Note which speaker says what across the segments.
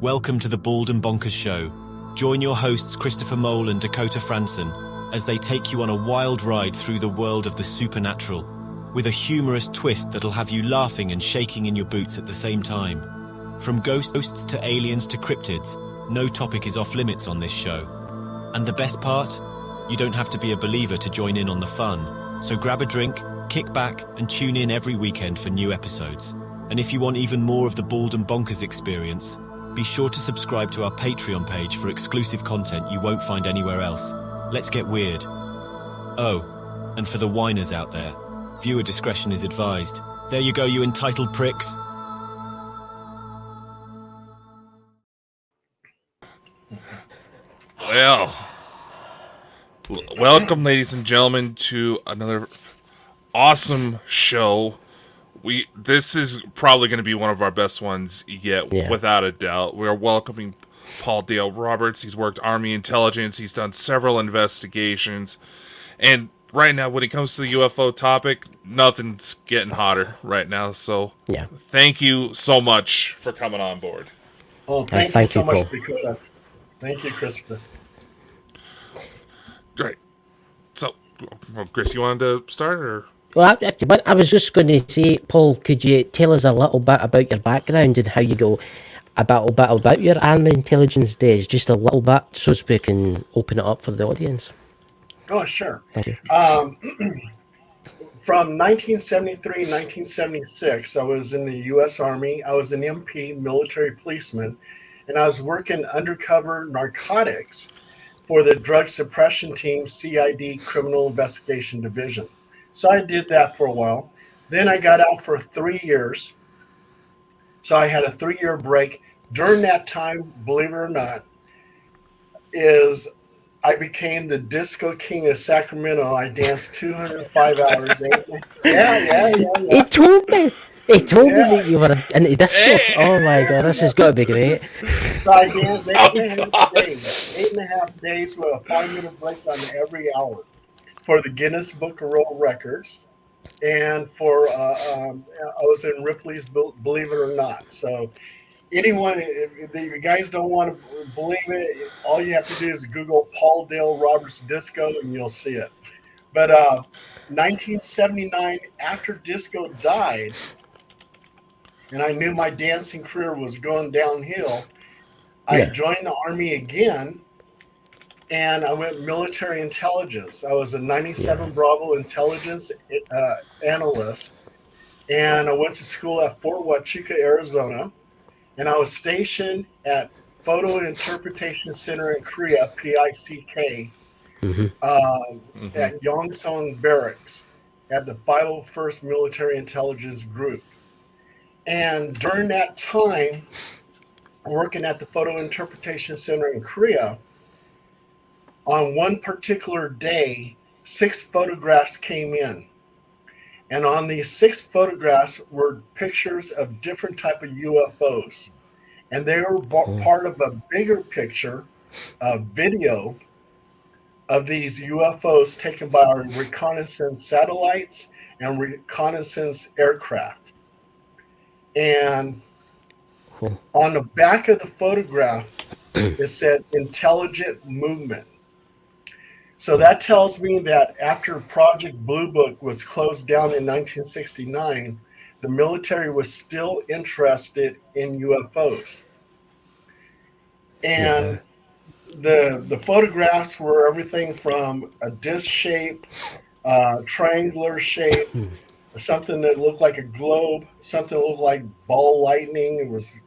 Speaker 1: Welcome to the Bald and Bonkers Show. Join your hosts Christopher Mole and Dakota Franson as they take you on a wild ride through the world of the supernatural, with a humorous twist that'll have you laughing and shaking in your boots at the same time. From ghosts to aliens to cryptids, no topic is off limits on this show. And the best part? You don't have to be a believer to join in on the fun. So grab a drink, kick back, and tune in every weekend for new episodes. And if you want even more of the Bald and Bonkers experience, be sure to subscribe to our Patreon page for exclusive content you won't find anywhere else. Let's get weird. Oh, and for the whiners out there, viewer discretion is advised. There you go, you entitled pricks.
Speaker 2: Well, welcome, ladies and gentlemen, to another awesome show. This is probably going to be one of our best ones yet, without a doubt. We are welcoming Paul Dale Roberts. He's worked Army intelligence. He's done several investigations. And right now, when it comes to the UFO topic, nothing's getting hotter right now. So thank you so much for coming on board.
Speaker 3: Oh, thank you so much, Dakota. Thank you, Christopher.
Speaker 2: Right. So, Chris, you wanted to start, or?
Speaker 4: Well, I was just going to say, Paul, could you tell us a little bit about your background and how you go about your Army intelligence days, just a little bit, so we can open it up for the audience?
Speaker 3: Oh, sure.
Speaker 4: Thank you.
Speaker 3: From 1973, 1976, I was in the U.S. Army. I was an MP, military policeman, and I was working undercover narcotics for the Drug Suppression Team, CID, Criminal Investigation Division. So I did that for a while. Then I got out for 3 years. So I had a 3-year break. During that time, believe it or not, I became the disco king of Sacramento. I danced 205 hours. Yeah.
Speaker 4: He told me that you were into disco. Oh my God, this has got to be great.
Speaker 3: So I danced 8.5 days with a 5-minute break on every hour for the Guinness Book of World Records, and for I was in Ripley's Believe It or Not. So anyone, if you guys don't want to believe it, all you have to do is Google Paul Dale Roberts Disco and you'll see it. But 1979, after disco died, and I knew my dancing career was going downhill, I joined the Army again. And I went military intelligence. I was a 97 Bravo intelligence analyst. And I went to school at Fort Huachuca, Arizona. And I was stationed at Photo Interpretation Center in Korea, PICK, at Yongsan Barracks at the 501st Military Intelligence Group. And during that time, working at the Photo Interpretation Center in Korea, on one particular day, 6 photographs came in. And on these 6 photographs were pictures of different type of UFOs. And they were part of a bigger picture, a video of these UFOs taken by our reconnaissance satellites and reconnaissance aircraft. And on the back of the photograph, it said intelligent movement. So that tells me that after Project Blue Book was closed down in 1969, the military was still interested in UFOs. And the photographs were everything from a disc shape, triangular shape, something that looked like a globe, something that looked like ball lightning. It was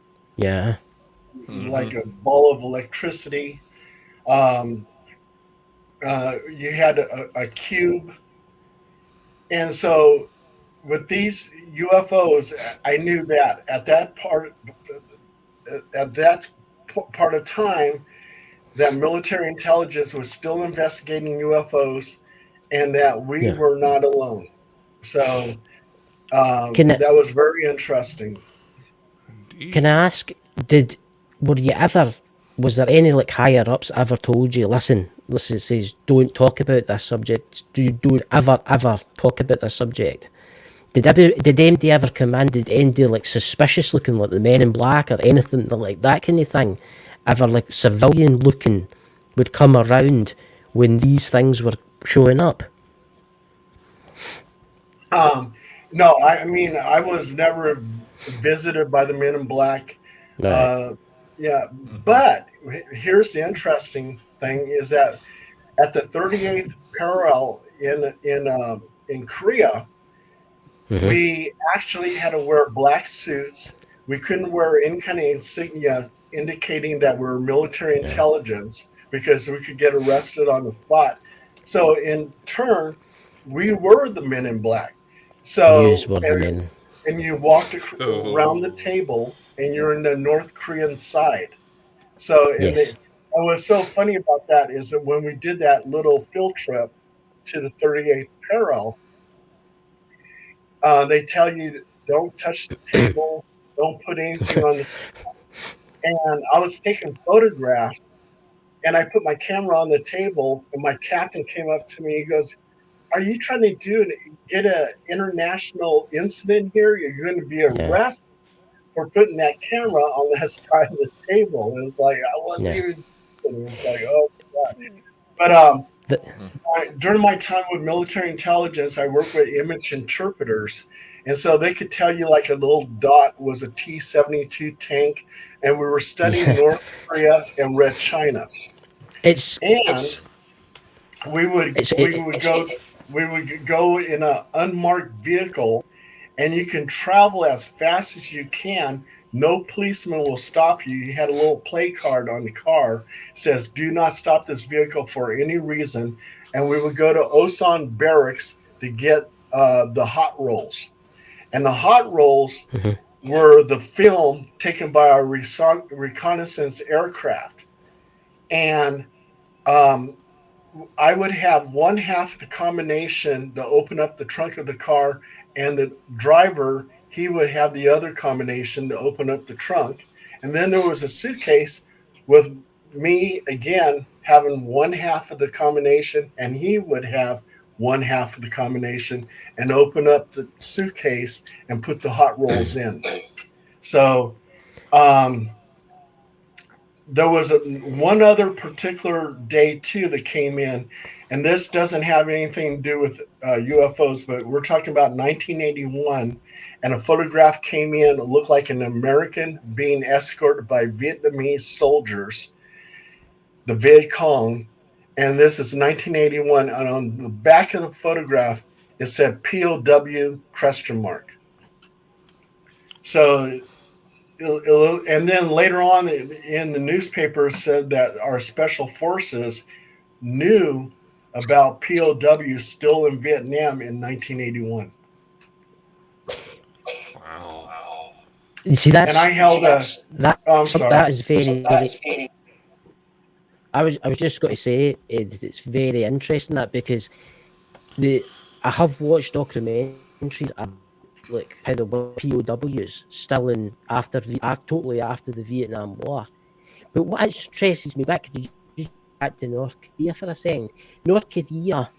Speaker 3: like a ball of electricity. You had a cube. And so with these UFOs, I knew that at that part of time, that military intelligence was still investigating UFOs and that we were not alone. So that was very interesting.
Speaker 4: Can I ask, was there any like higher ups ever told you, listen, it says don't talk about this subject, don't ever talk about this subject? Did anybody ever commanded anybody like suspicious looking, like the Men in Black or anything like that kind of thing? Ever like civilian looking would come around when these things were showing up?
Speaker 3: No, I mean, I was never visited by the Men in Black.
Speaker 4: Right.
Speaker 3: Yeah, but here's the interesting thing: is that at the 38th parallel in Korea,
Speaker 4: Mm-hmm.
Speaker 3: we actually had to wear black suits. We couldn't wear any kind of insignia indicating that we're military
Speaker 4: Yeah.
Speaker 3: intelligence because we could get arrested on the spot. So in turn, we were the Men in Black.
Speaker 4: News
Speaker 3: So
Speaker 4: were the men.
Speaker 3: and you walked around the
Speaker 2: Oh.
Speaker 3: table and you're in the North Korean side. So
Speaker 4: Yes.
Speaker 3: and what's so funny about that is that when we did that little field trip to the 38th parallel, they tell you don't touch the table, don't put anything on the. And I was taking photographs, and I put my camera on the table, and my captain came up to me. He goes, "Are you trying to get an international incident here? You're going to be
Speaker 4: Yeah.
Speaker 3: arrested for putting that camera on that side of the table." It was like I wasn't
Speaker 4: Yeah.
Speaker 3: even. It was like, oh my god. But
Speaker 4: The,
Speaker 3: during my time with military intelligence, I worked with image interpreters. And so they could tell you like a little dot was a T-72 tank, and we were studying
Speaker 4: yeah.
Speaker 3: North Korea and Red China.
Speaker 4: It's
Speaker 3: And we would
Speaker 4: it's
Speaker 3: we
Speaker 4: it,
Speaker 3: would go we would go in an unmarked vehicle, and you can travel as fast as you can. No policeman will stop you. You had a little play card on the car, says do not stop this vehicle for any reason. And we would go to Osan Barracks to get the hot rolls. And the hot rolls
Speaker 4: mhm.
Speaker 3: were the film taken by our reconnaissance aircraft. And um, I would have one half of the combination to open up the trunk of the car, and the driver, he would have the other combination to open up the trunk. And then there was a suitcase with me again having one half of the combination, and he would have one half of the combination and open up the suitcase and put the hot rolls in. So um, there was one other particular day too that came in, and this doesn't have anything to do with UFOs, but we're talking about 1981, and a photograph came in. It looked like an American being escorted by Vietnamese soldiers, the Viet Cong, and this is 1981. And on the back of the photograph, it said POW question mark. So and then later on in the newspaper said that our special forces knew about POWs still in Vietnam in 1981.
Speaker 2: Wow.
Speaker 4: You see,
Speaker 3: And I held a.
Speaker 4: that
Speaker 3: Oh, I'm sorry.
Speaker 4: that is very. I was just going to say it's very interesting that because the I have watched documentaries about like how there were POWs still in totally after the Vietnam War. But what stresses me back, did you back to North Korea for a second? North Korea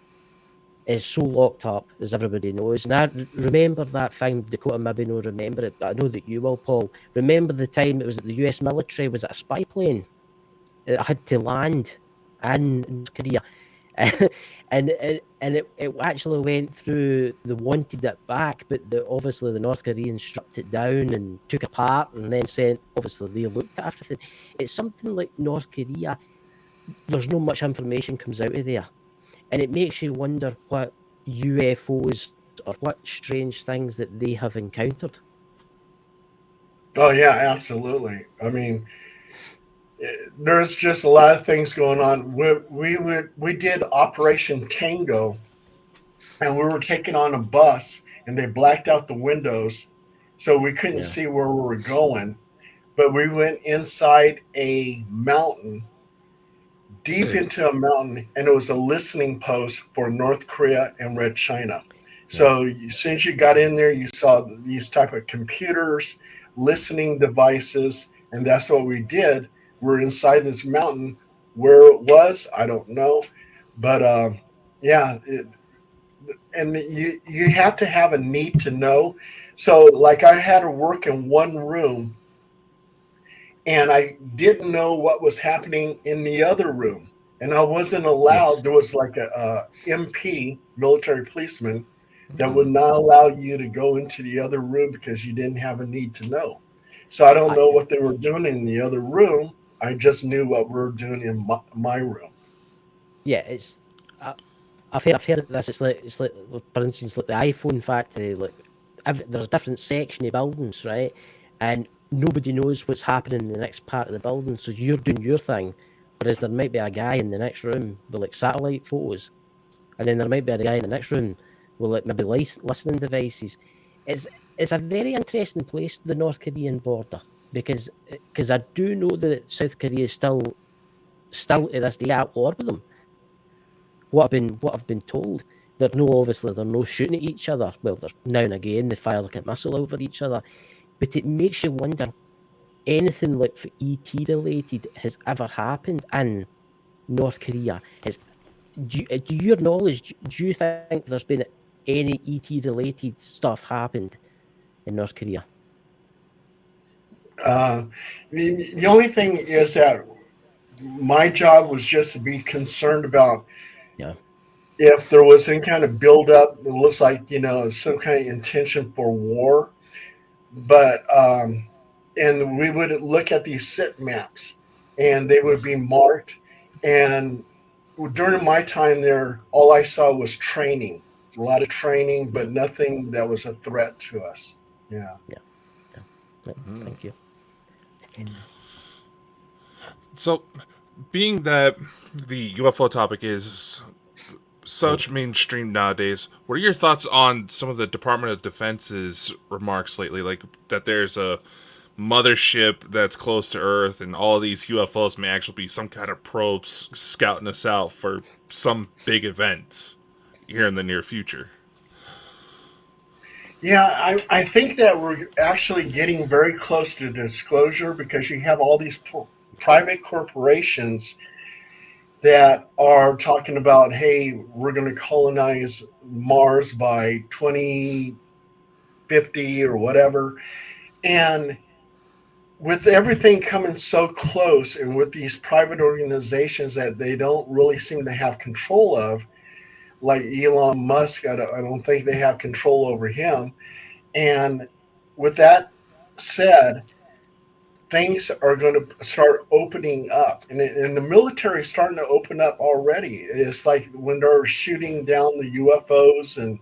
Speaker 4: is so locked up, as everybody knows. And I remember that thing, Dakota maybe no remember it, but I know that you will, Paul. Remember the time it was that the US military was at a spy plane? It had to land in North Korea. and it actually went through. They wanted it back, but obviously the North Koreans stripped it down and took it apart, and then sent. Obviously, they looked at everything. It's something like North Korea. There's no much information comes out of there, and it makes you wonder what UFOs or what strange things that they have encountered.
Speaker 3: Oh yeah, absolutely. I mean, there's just a lot of things going on. We did Operation Tango, and we were taken on a bus, and they blacked out the windows, so we couldn't
Speaker 4: Yeah.
Speaker 3: see where we were going. But we went inside a mountain, deep into a mountain, and it was a listening post for North Korea and Red China.
Speaker 4: Yeah.
Speaker 3: So as soon as you got in there, you saw these type of computers, listening devices, and that's what we did. We're inside this mountain. Where it was, I don't know, but yeah, and you have to have a need to know. So, like, I had to work in one room, and I didn't know what was happening in the other room, and I wasn't allowed.
Speaker 4: Yes.
Speaker 3: There was like a MP, military policeman, that would not allow you to go into the other room because you didn't have a need to know. So I don't
Speaker 4: I,
Speaker 3: know what they were doing in the other room. I just knew what we were doing in my room.
Speaker 4: yeah, it's. I've heard this. It's like for instance, like the iPhone factory. Like there's a different section of buildings, right? And nobody knows what's happening in the next part of the building. So you're doing your thing, whereas there might be a guy in the next room with like satellite photos, and then there might be a guy in the next room with like maybe listening devices. It's it's a very interesting place, the North Korean border, because I do know that South Korea is still to this day at war with them. What I've been told, they're no shooting at each other. Well, they're now and again they fire like a missile over each other, but it makes you wonder anything like ET related has ever happened in North Korea. Do your knowledge, do you think there's been any ET related stuff happened in North Korea?
Speaker 3: The only thing is that my job was just to be concerned about
Speaker 4: Yeah.
Speaker 3: if there was any kind of buildup. It looks like, some kind of intention for war, but and we would look at these sit maps, and they would be marked. And during my time there, all I saw was training, a lot of training, but nothing that was a threat to us. Yeah.
Speaker 4: Yeah. Thank you.
Speaker 2: So, being that the UFO topic is such mainstream nowadays, what are your thoughts on some of the Department of Defense's remarks lately? Like that there's a mothership that's close to Earth, and all of these UFOs may actually be some kind of probes scouting us out for some big event here in the near future.
Speaker 3: Yeah, I think that we're actually getting very close to disclosure because you have all these private corporations that are talking about, hey, we're going to colonize Mars by 2050 or whatever. And with everything coming so close, and with these private organizations that they don't really seem to have control of, like Elon Musk, I don't think they have control over him. And with that said, things are going to start opening up, and the military is starting to open up already. It's like when they're shooting down the UFOs, and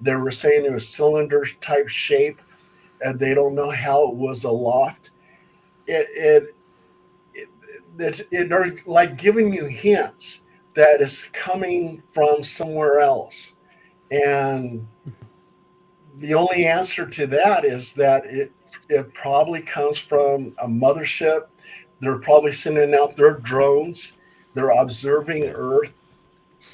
Speaker 3: they were saying it was cylinder type shape, and they don't know how it was aloft. It, they're like giving you hints that it's coming from somewhere else, and the only answer to that is that it probably comes from a mothership. They're probably sending out their drones. They're observing Earth,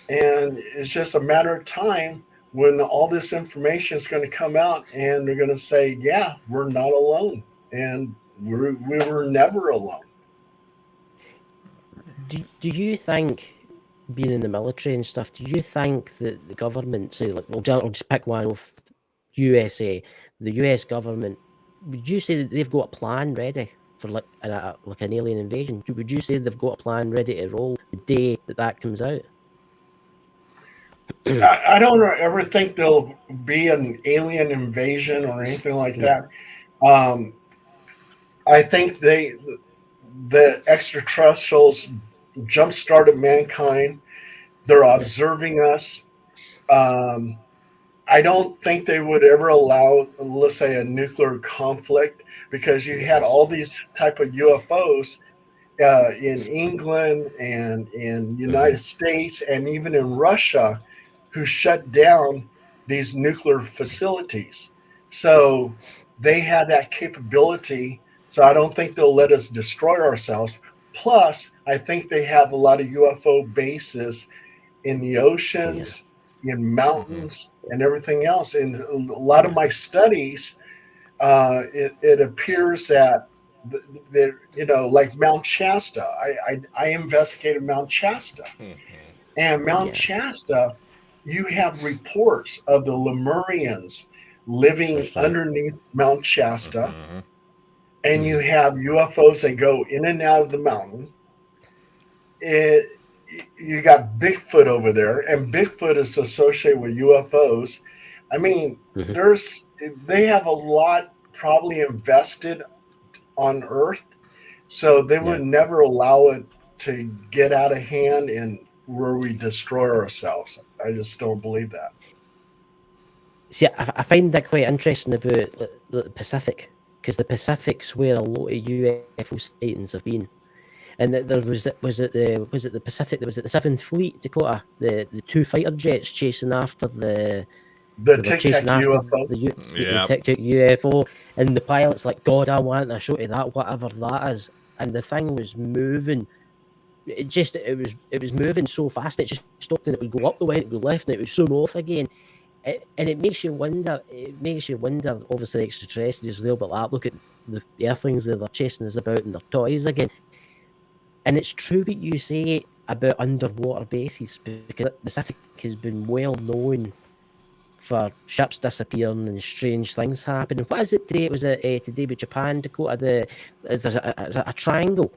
Speaker 3: and it's just a matter of time when all this information is going to come out, and they're going to say, "Yeah, we're not alone, and we were never alone."
Speaker 4: Do you think, being in the military and stuff, do you think that the government, say, like, I'll just pick one of USA, the US government, would you say that they've got a plan ready for like an alien invasion? Would you say they've got a plan ready to roll the day that comes out?
Speaker 3: I don't ever think there'll be an alien invasion or anything like that. I think the extraterrestrials jump started mankind. They're observing us. I don't think they would ever allow, let's say, a nuclear conflict, because you had all these type of UFOs in England and in United States and even in Russia, who shut down these nuclear facilities. So they had that capability. So I don't think they'll let us destroy ourselves. Plus, I think they have a lot of UFO bases in the oceans, in mountains, and everything else. And a lot of my studies, it appears that like Mount Shasta. I investigated Mount Shasta, and Mount Shasta, you have reports of the Lemurians living underneath Mount Shasta, and you have UFOs that go in and out of the mountain. You got Bigfoot over there, and Bigfoot is associated with UFOs. I mean, they have a lot probably invested on Earth, so they would never allow it to get out of hand and where we destroy ourselves. I just don't believe that.
Speaker 4: See, I find that quite interesting about the Pacific, because the Pacific's where a lot of UFO sightings have been. And there was it the Pacific? There was the 7th Fleet, Dakota, the 2 fighter jets chasing after the
Speaker 3: Tic Tac UFO.
Speaker 4: The Tic Tac UFO, and the pilot's like, "God, I want a shot of that, whatever that is." And the thing was moving. It was moving so fast. It just stopped, and it would go up the way, it would go left, and it would zoom off again. And it makes you wonder. Obviously, extraterrestrials, they'll be like, look at the earthlings that they're chasing us about and their toys again. And it's true what you say about underwater bases, because the Pacific has been well known for ships disappearing and strange things happening. What is it today? Was it today with Japan, Dakota? There's a triangle,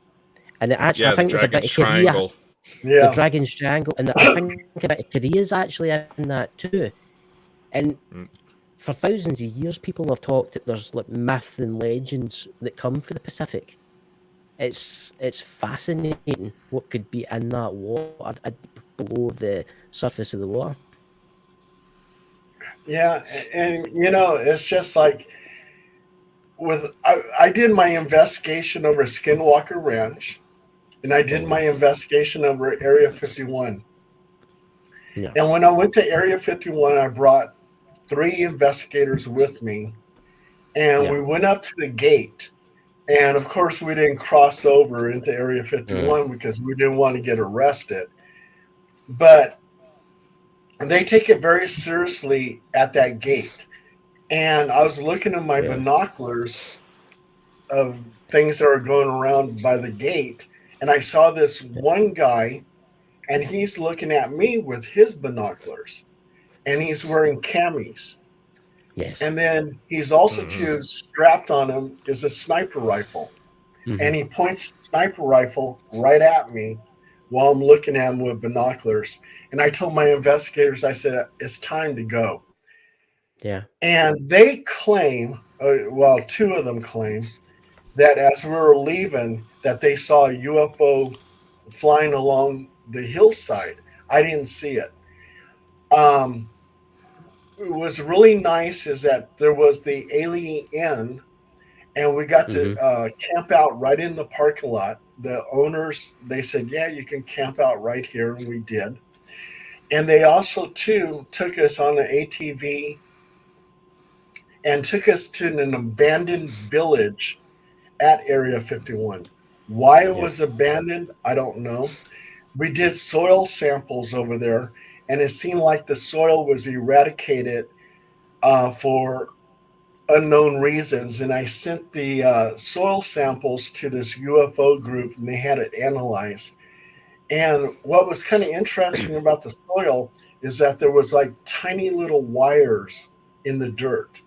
Speaker 4: and it actually, I think there's a bit of Korea.
Speaker 3: Yeah,
Speaker 4: the Dragon's Triangle, and I think a bit of Korea's actually in that too. And for thousands of years, people have talked that there's like myth and legends that come from the Pacific. It's fascinating what could be in that water below the surface of the water.
Speaker 3: Yeah, and it's just like I did my investigation over Skinwalker Ranch, and I did my investigation over Area 51.
Speaker 4: Yeah.
Speaker 3: And when I went to Area 51, I brought 3 investigators with me, and we went up to the gate. And of course, we didn't cross over into Area 51 because we didn't want to get arrested. But they take it very seriously at that gate. And I was looking at my binoculars of things that are going around by the gate, and I saw this one guy, and he's looking at me with his binoculars, and he's wearing camis.
Speaker 4: Yes.
Speaker 3: And then he's also strapped on him is a sniper rifle. And he points the sniper rifle right at me while I'm looking at him with binoculars. And I told my investigators, I said, it's time to go.
Speaker 4: Yeah.
Speaker 3: And they claim, 2 of them claim, that as we were leaving, that they saw a UFO flying along the hillside. I didn't see it. It was really nice is that there was the Alien Inn, and we got to camp out right in the parking lot. The owners, they said, yeah, you can camp out right here, and we did. And they also, too, took us on an ATV and took us to an abandoned village at Area 51. Why it was abandoned, I don't know. We did soil samples over there, and it seemed like the soil was eradicated for unknown reasons. And I sent the soil samples to this UFO group, and they had it analyzed. And what was kind of interesting about the soil is that there was like tiny little wires in the dirt.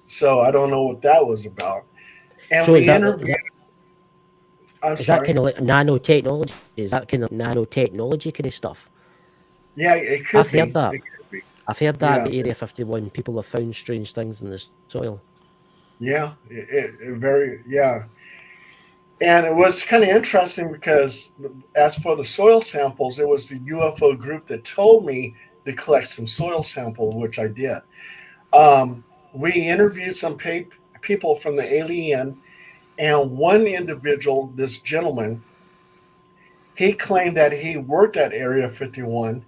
Speaker 3: So I don't know what that was about. And
Speaker 4: so
Speaker 3: we interviewed.
Speaker 4: Is that kind of like nanotechnology? Is that kind of nanotechnology kind of stuff?
Speaker 3: Yeah, it could
Speaker 4: I've
Speaker 3: be.
Speaker 4: heard that.
Speaker 3: It could be.
Speaker 4: I've heard that at Area 51, people have found strange things in the soil.
Speaker 3: Yeah, And it was kind of interesting because as for the soil samples, it was the UFO group that told me to collect some soil samples, which I did. We interviewed some people from the Alien, and one individual, this gentleman, he claimed that he worked at Area 51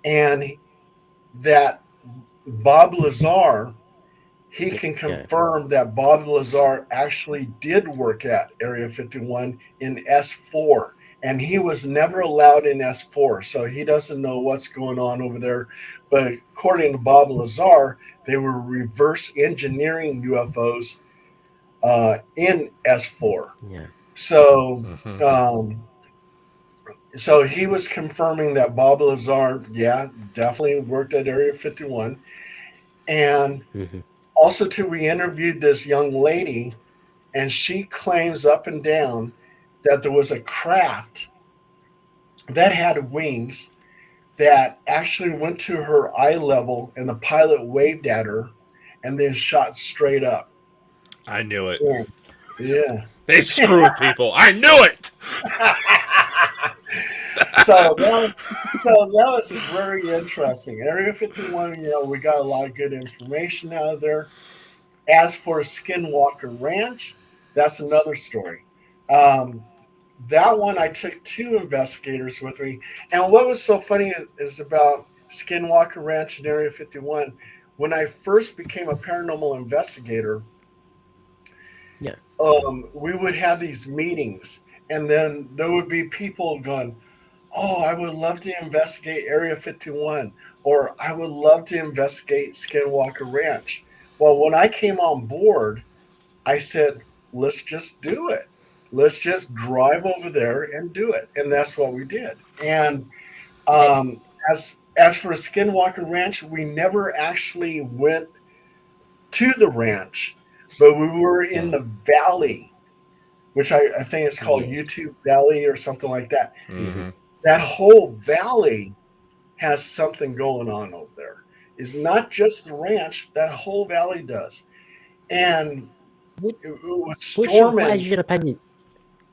Speaker 3: and that Bob Lazar, he can confirm that Bob Lazar actually did work at Area 51 in S4, and he was never allowed in S4, so he doesn't know what's going on over there. But according to Bob Lazar, they were reverse engineering UFOs in S4.
Speaker 4: Yeah.
Speaker 3: So So he was confirming that Bob Lazar, yeah, definitely worked at Area 51. And
Speaker 4: Hmm.
Speaker 3: also, too, we interviewed this young lady, and she claims up and down that there was a craft that had wings that actually went to her eye level, and the pilot waved at her and then shot straight up.
Speaker 2: I knew it.
Speaker 3: Yeah. Yeah.
Speaker 2: They screw with people. I knew it.
Speaker 3: So that was very interesting. Area 51, we got a lot of good information out of there. As for Skinwalker Ranch, that's another story. Um, that one, I took two investigators with me. And what was so funny is about Skinwalker Ranch in Area 51, when I first became a paranormal investigator,
Speaker 4: Yeah.
Speaker 3: we would have these meetings, and then there would be people going, "Oh, I would love to investigate Area 51," or "I would love to investigate Skinwalker Ranch." Well, when I came on board, I said, "Let's just do it. Let's just drive over there and do it," and that's what we did. And um, as for Skinwalker Ranch, we never actually went to the ranch, but we were in
Speaker 4: No.
Speaker 3: the valley, which I think is called
Speaker 4: Yeah.
Speaker 3: YouTube Valley or something like that.
Speaker 4: Hmm.
Speaker 2: Mm-hmm.
Speaker 3: That whole valley has something going on over there. It's not just the ranch, that whole valley does. And
Speaker 4: What,
Speaker 3: it was
Speaker 4: what
Speaker 3: storming.
Speaker 4: is your opinion?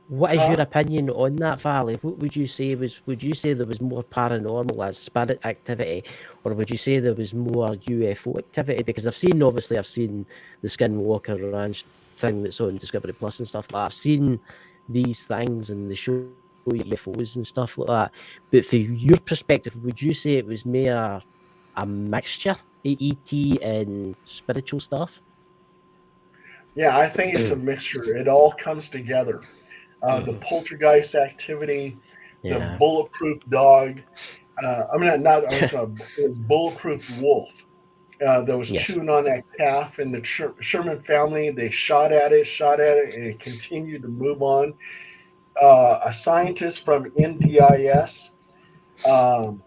Speaker 4: What is your
Speaker 3: Huh?
Speaker 4: opinion on that valley? What would you say was? Would you say there was more paranormal as spirit activity, or would you say there was more UFO activity? Because I've seen the Skinwalker Ranch thing that's on Discovery Plus and stuff like that. I've seen these things and they show you UFOs and stuff like that. But from your perspective, would you say it was more a mixture, ET and spiritual stuff?
Speaker 3: Yeah, I think it's a mixture. It all comes together. The
Speaker 2: Mm-hmm.
Speaker 3: poltergeist activity, the
Speaker 4: Yeah.
Speaker 3: bulletproof dog. I mean, not I'm sorry, it was bulletproof wolf that was
Speaker 4: Yes.
Speaker 3: chewing on that calf. And the Sherman family, they shot at it, and it continued to move on. A scientist from NDIS um,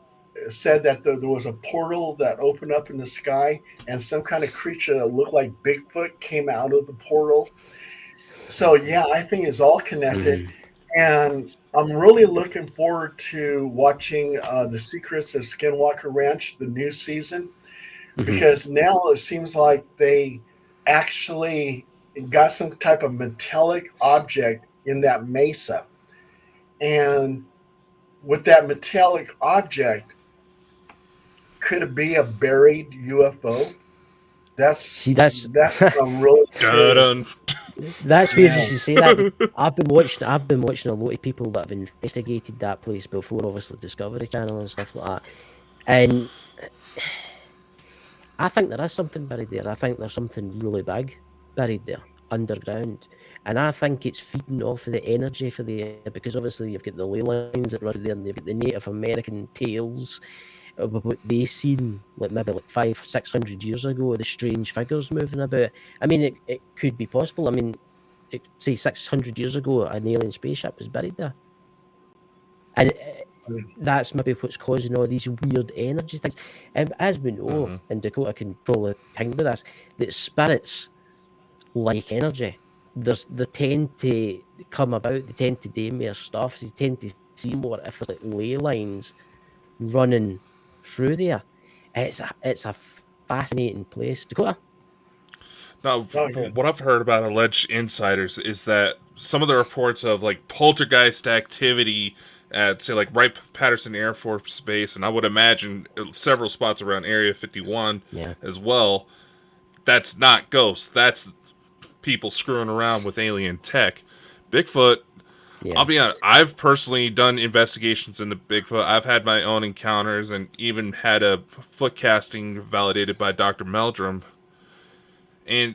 Speaker 3: said that there was a portal that opened up in the sky, and some kind of creature that looked like Bigfoot came out of the portal. So yeah, I think it's all connected,
Speaker 4: Hmm.
Speaker 3: and I'm really looking forward to watching the Secrets of Skinwalker Ranch, the new season,
Speaker 4: Hmm.
Speaker 3: because now it seems like they actually got some type of metallic object in that mesa, and with that metallic object, could it be a buried UFO?
Speaker 4: See,
Speaker 3: That's what I'm really curious.
Speaker 2: Dun.
Speaker 4: that's weird you
Speaker 3: Yeah.
Speaker 4: should say that. I've been watching a lot of people that have investigated that place before, obviously Discovery Channel and stuff like that. And I think there is something buried there. I think there's something really big buried there underground. And I think it's feeding off of the energy for the air because obviously you've got the ley lines that run there and you've got the Native American tales of what they seen like maybe like 500-600 years ago, the strange figures moving about. I mean it could be possible. I mean say 600 years ago an alien spaceship was buried there. And that's maybe what's causing all these weird energy things. As we know,
Speaker 2: Mm-hmm.
Speaker 4: and Dakota can probably ping with us, that spirits like energy. They tend to come about, they tend to do more stuff, they tend to see more if there's like ley lines running through there. It's a fascinating place. Dakota?
Speaker 2: Now,
Speaker 3: Oh, yeah.
Speaker 2: what I've heard about alleged insiders is that some of the reports of like poltergeist activity at say like Wright Patterson Air Force Base, and I would imagine several spots around Area 51
Speaker 4: Yeah.
Speaker 2: as well. That's not ghosts. That's people screwing around with alien tech. Bigfoot. I'll
Speaker 4: Yeah.
Speaker 2: be honest. I've personally done investigations into Bigfoot. I've had my own encounters, and even had a foot casting validated by Dr. Meldrum. And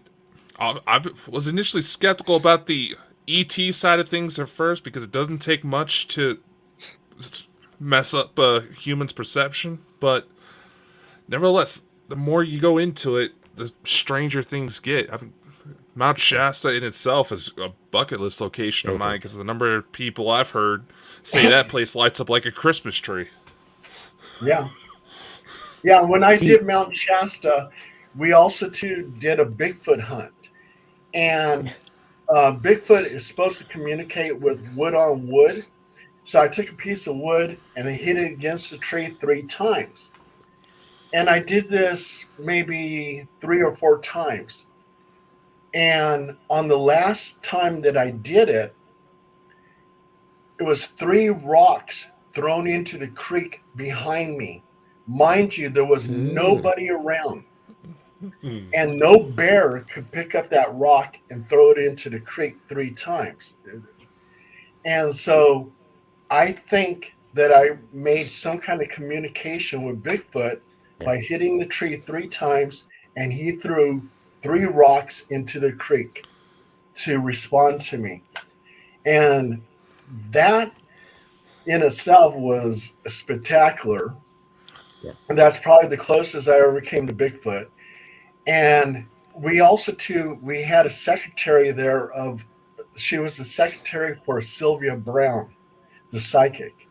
Speaker 2: I was initially skeptical about the ET side of things at first because it doesn't take much to mess up a human's perception. But nevertheless, the more you go into it, the stranger things get. I mean, Mount Shasta in itself is a bucket list location of mine because the number of people I've heard say that place lights up like a Christmas tree.
Speaker 3: Yeah. Yeah, when I did Mount Shasta, we also too did a Bigfoot hunt. And Bigfoot is supposed to communicate with wood on wood. So I took a piece of wood and I hit it against the tree 3 times. And I did this maybe 3 or 4 times. And on the last time that I did it, it was 3 rocks thrown into the creek behind me. Mind you, there was nobody around. And no bear could pick up that rock and throw it into the creek 3 times. And so I think that I made some kind of communication with Bigfoot by hitting the tree 3 times, and he threw 3 rocks into the creek to respond to me. And that in itself was spectacular. Yeah. And that's probably the closest I ever came to Bigfoot. And we also too, we had a secretary there she was the secretary for Sylvia Brown, the psychic.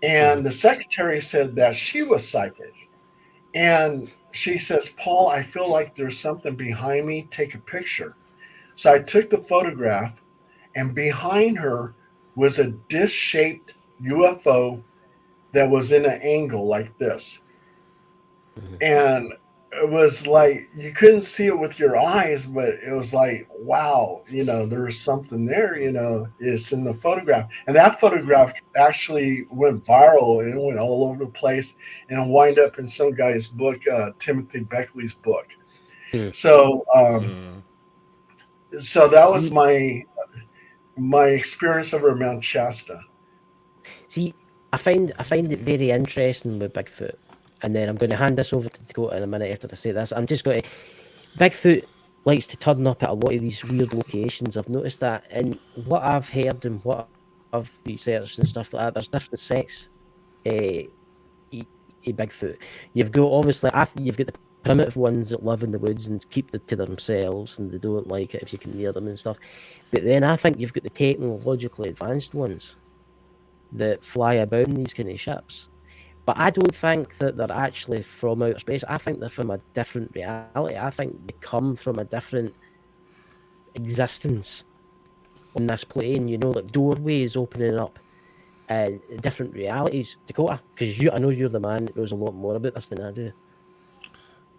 Speaker 3: And the secretary said that she was psychic. And she says, Paul, I feel like there's something behind me. Take a picture. So I took the photograph, and behind her was a disc-shaped UFO that was in an angle like this. And it was like, you couldn't see it with your eyes, but it was like, wow, there was something there, it's in the photograph. And that photograph actually went viral, and it went all over the place and wind up in some guy's book, Timothy Beckley's book. So, so that was my experience over Mount Shasta.
Speaker 4: See, I find it very interesting with Bigfoot. And then I'm going to hand this over to Dakota in a minute after I say this. I'm just going to... Bigfoot likes to turn up at a lot of these weird locations. I've noticed that. And what I've heard and what I've researched and stuff like that, there's different sects in Bigfoot. You've got, obviously, you've got the primitive ones that live in the woods and keep it to themselves, and they don't like it if you can hear them and stuff. But then I think you've got the technologically advanced ones that fly about in these kind of ships. But I don't think that they're actually from outer space. I think they're from a different reality. I think they come from a different existence on this plane, like doorways opening up, different realities. Dakota, because I know you're the man that knows a lot more about this than I do.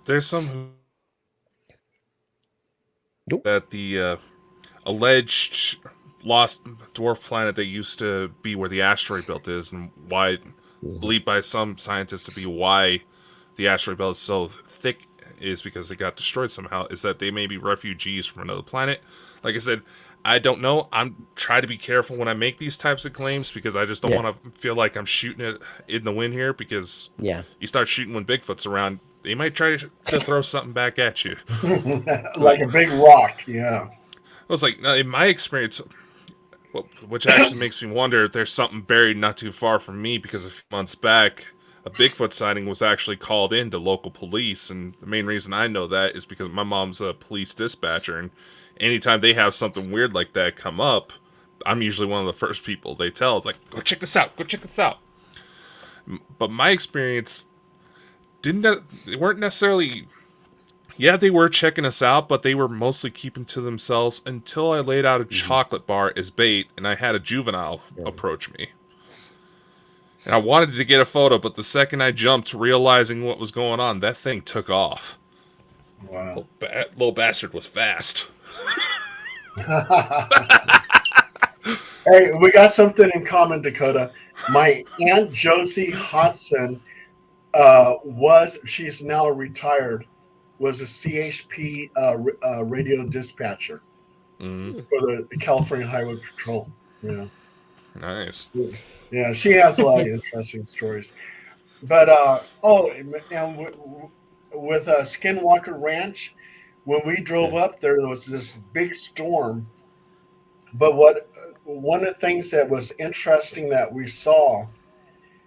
Speaker 2: There's some that the alleged lost dwarf planet that used to be where the asteroid belt is, and why... believed by some scientists to be why the asteroid belt is so thick is because it got destroyed somehow, is that they may be refugees from another planet. Like I said, I don't know. I'm trying to be careful when I make these types of claims because I just don't want to feel like I'm shooting it in the wind here, because you start shooting when Bigfoot's around, they might try to throw something back at you.
Speaker 3: Like a big rock, yeah.
Speaker 2: I was like, in my experience... which actually makes me wonder if there's something buried not too far from me, because a few months back, a Bigfoot sighting was actually called in to local police, and the main reason I know that is because my mom's a police dispatcher, and anytime they have something weird like that come up, I'm usually one of the first people they tell. It's like, go check this out, go check this out. But my experience, they weren't necessarily... Yeah, they were checking us out, but they were mostly keeping to themselves until I laid out a chocolate bar as bait, and I had a juvenile approach me. And I wanted to get a photo, but the second I jumped, realizing what was going on, that thing took off.
Speaker 3: Wow.
Speaker 2: Little bastard was fast.
Speaker 3: Hey, we got something in common, Dakota. My Aunt Josie Hodson she's now retired, was a CHP radio dispatcher for the California Highway Patrol. Yeah.
Speaker 2: Nice.
Speaker 3: Yeah, she has a lot of interesting stories. But and with Skinwalker Ranch, when we drove up there was this big storm. But one of the things that was interesting that we saw,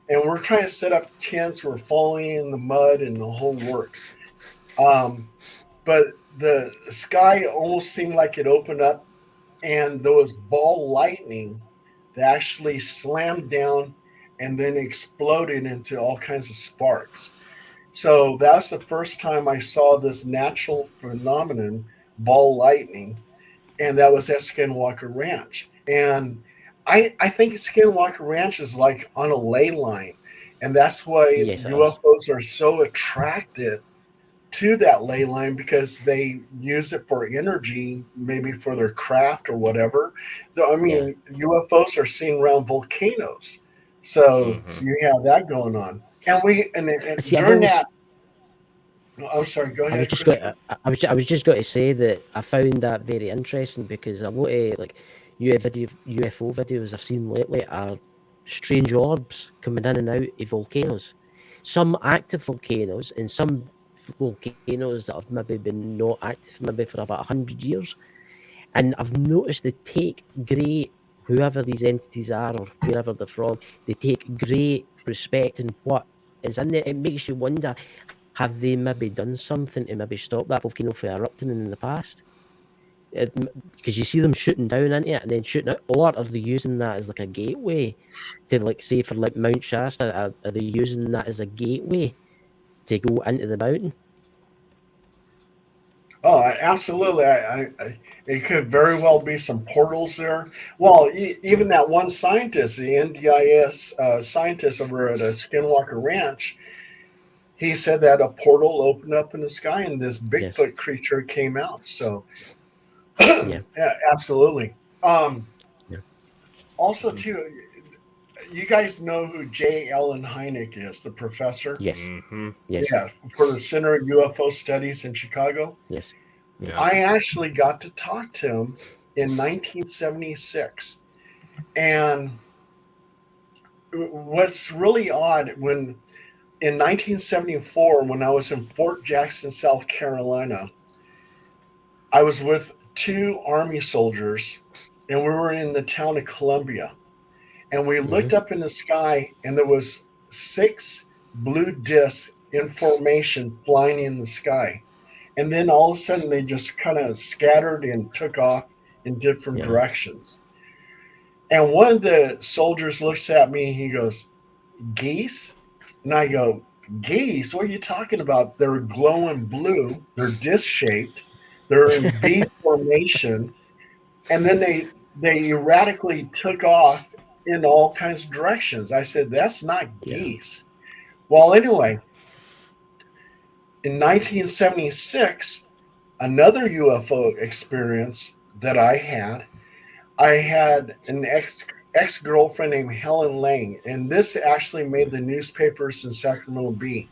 Speaker 3: and we're trying to set up tents, we're falling in the mud and the whole works. but the sky almost seemed like it opened up, and there was ball lightning that actually slammed down and then exploded into all kinds of sparks. So that's the first time I saw this natural phenomenon, ball lightning, and that was at Skinwalker Ranch. And I think Skinwalker Ranch is like on a ley line, and that's why
Speaker 4: Yes, it is.
Speaker 3: UFOs are so attracted to that ley line because they use it for energy, maybe for their craft or whatever. I
Speaker 4: Yeah.
Speaker 3: mean, UFOs are seen around volcanoes, so
Speaker 2: Mm-hmm.
Speaker 3: you have that going on. And
Speaker 4: See, I've
Speaker 3: during
Speaker 4: always,
Speaker 3: that, I'm sorry, go
Speaker 4: I was
Speaker 3: ahead,
Speaker 4: just going,
Speaker 3: Christopher.
Speaker 4: I was just going to say that I found that very interesting because a lot of like UFO videos I've seen lately are strange orbs coming in and out of volcanoes. Some active volcanoes and some volcanoes that have maybe been not active maybe for about 100 years. And I've noticed they take great, whoever these entities are or wherever they're from, they take great respect in what is in there. It makes you wonder, have they maybe done something to maybe stop that volcano from erupting in the past? Because you see them shooting down into it and then shooting out, or are they using that as like a gateway to, like, say for like Mount Shasta? Are they using that as a gateway to go into the mountain?
Speaker 3: Oh, absolutely. It could very well be some portals there. Well, even that one scientist, the NDIS scientist over at Skinwalker Ranch, he said that a portal opened up in the sky and this
Speaker 4: Yes.
Speaker 3: Bigfoot creature came out. So,
Speaker 4: Yeah.
Speaker 3: yeah, absolutely. Um,
Speaker 4: Yeah.
Speaker 3: Also, too, you guys know who J. Allen Hynek is, the professor?
Speaker 4: Yes.
Speaker 2: Mm-hmm.
Speaker 4: Yes.
Speaker 3: Yeah, for the Center of UFO Studies in Chicago.
Speaker 4: Yes. Yeah.
Speaker 2: Yeah.
Speaker 3: I actually got to talk to him in 1976. And what's really odd, when in 1974, when I was in Fort Jackson, South Carolina, I was with two Army soldiers and we were in the town of Columbia. And we
Speaker 4: Hmm.
Speaker 3: looked up in the sky and there was six blue discs in formation flying in the sky. And then all of a sudden they just kind of scattered and took off in different
Speaker 4: Yeah.
Speaker 3: directions. And one of the soldiers looks at me, he goes, "Geese?" And I go, "Geese? What are you talking about? They're glowing blue, they're disc shaped, they're in V formation, and then they erratically took off in all kinds of directions." I said, "That's not
Speaker 4: Yeah.
Speaker 3: geese." Well, anyway, in 1976, another UFO experience that I had an ex girlfriend named Helen Lang, and this actually made the newspapers in Sacramento Bee.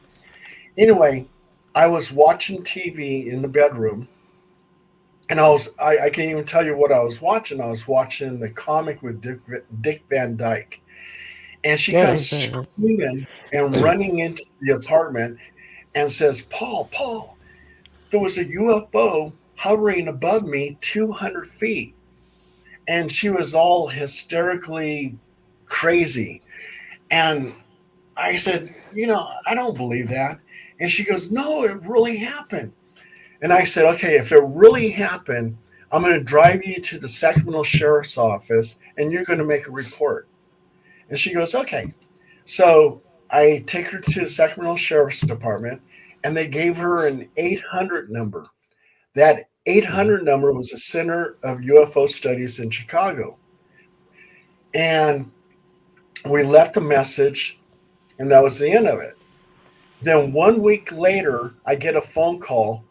Speaker 3: Anyway, I was watching TV in the bedroom, and I can't even tell you what I was watching. I was watching the comic with Dick Van Dyke, and she
Speaker 4: All
Speaker 3: comes
Speaker 4: right. All right.
Speaker 3: screaming and running into the apartment and says, Paul, there was a UFO hovering above me 200 feet." And she was all hysterically crazy. And I said, I don't believe that. And she goes, "No, it really happened." And I said, "Okay, if it really happened, I'm going to drive you to the Sacramento Sheriff's Office and you're going to make a report." And she goes, "Okay." So I take her to the Sacramento Sheriff's Department and they gave her an 800 number. That
Speaker 4: Hmm.
Speaker 3: 800 number was the Center of UFO Studies in Chicago. And we left a message, and that was the end of it. Then 1 week later, I get a phone call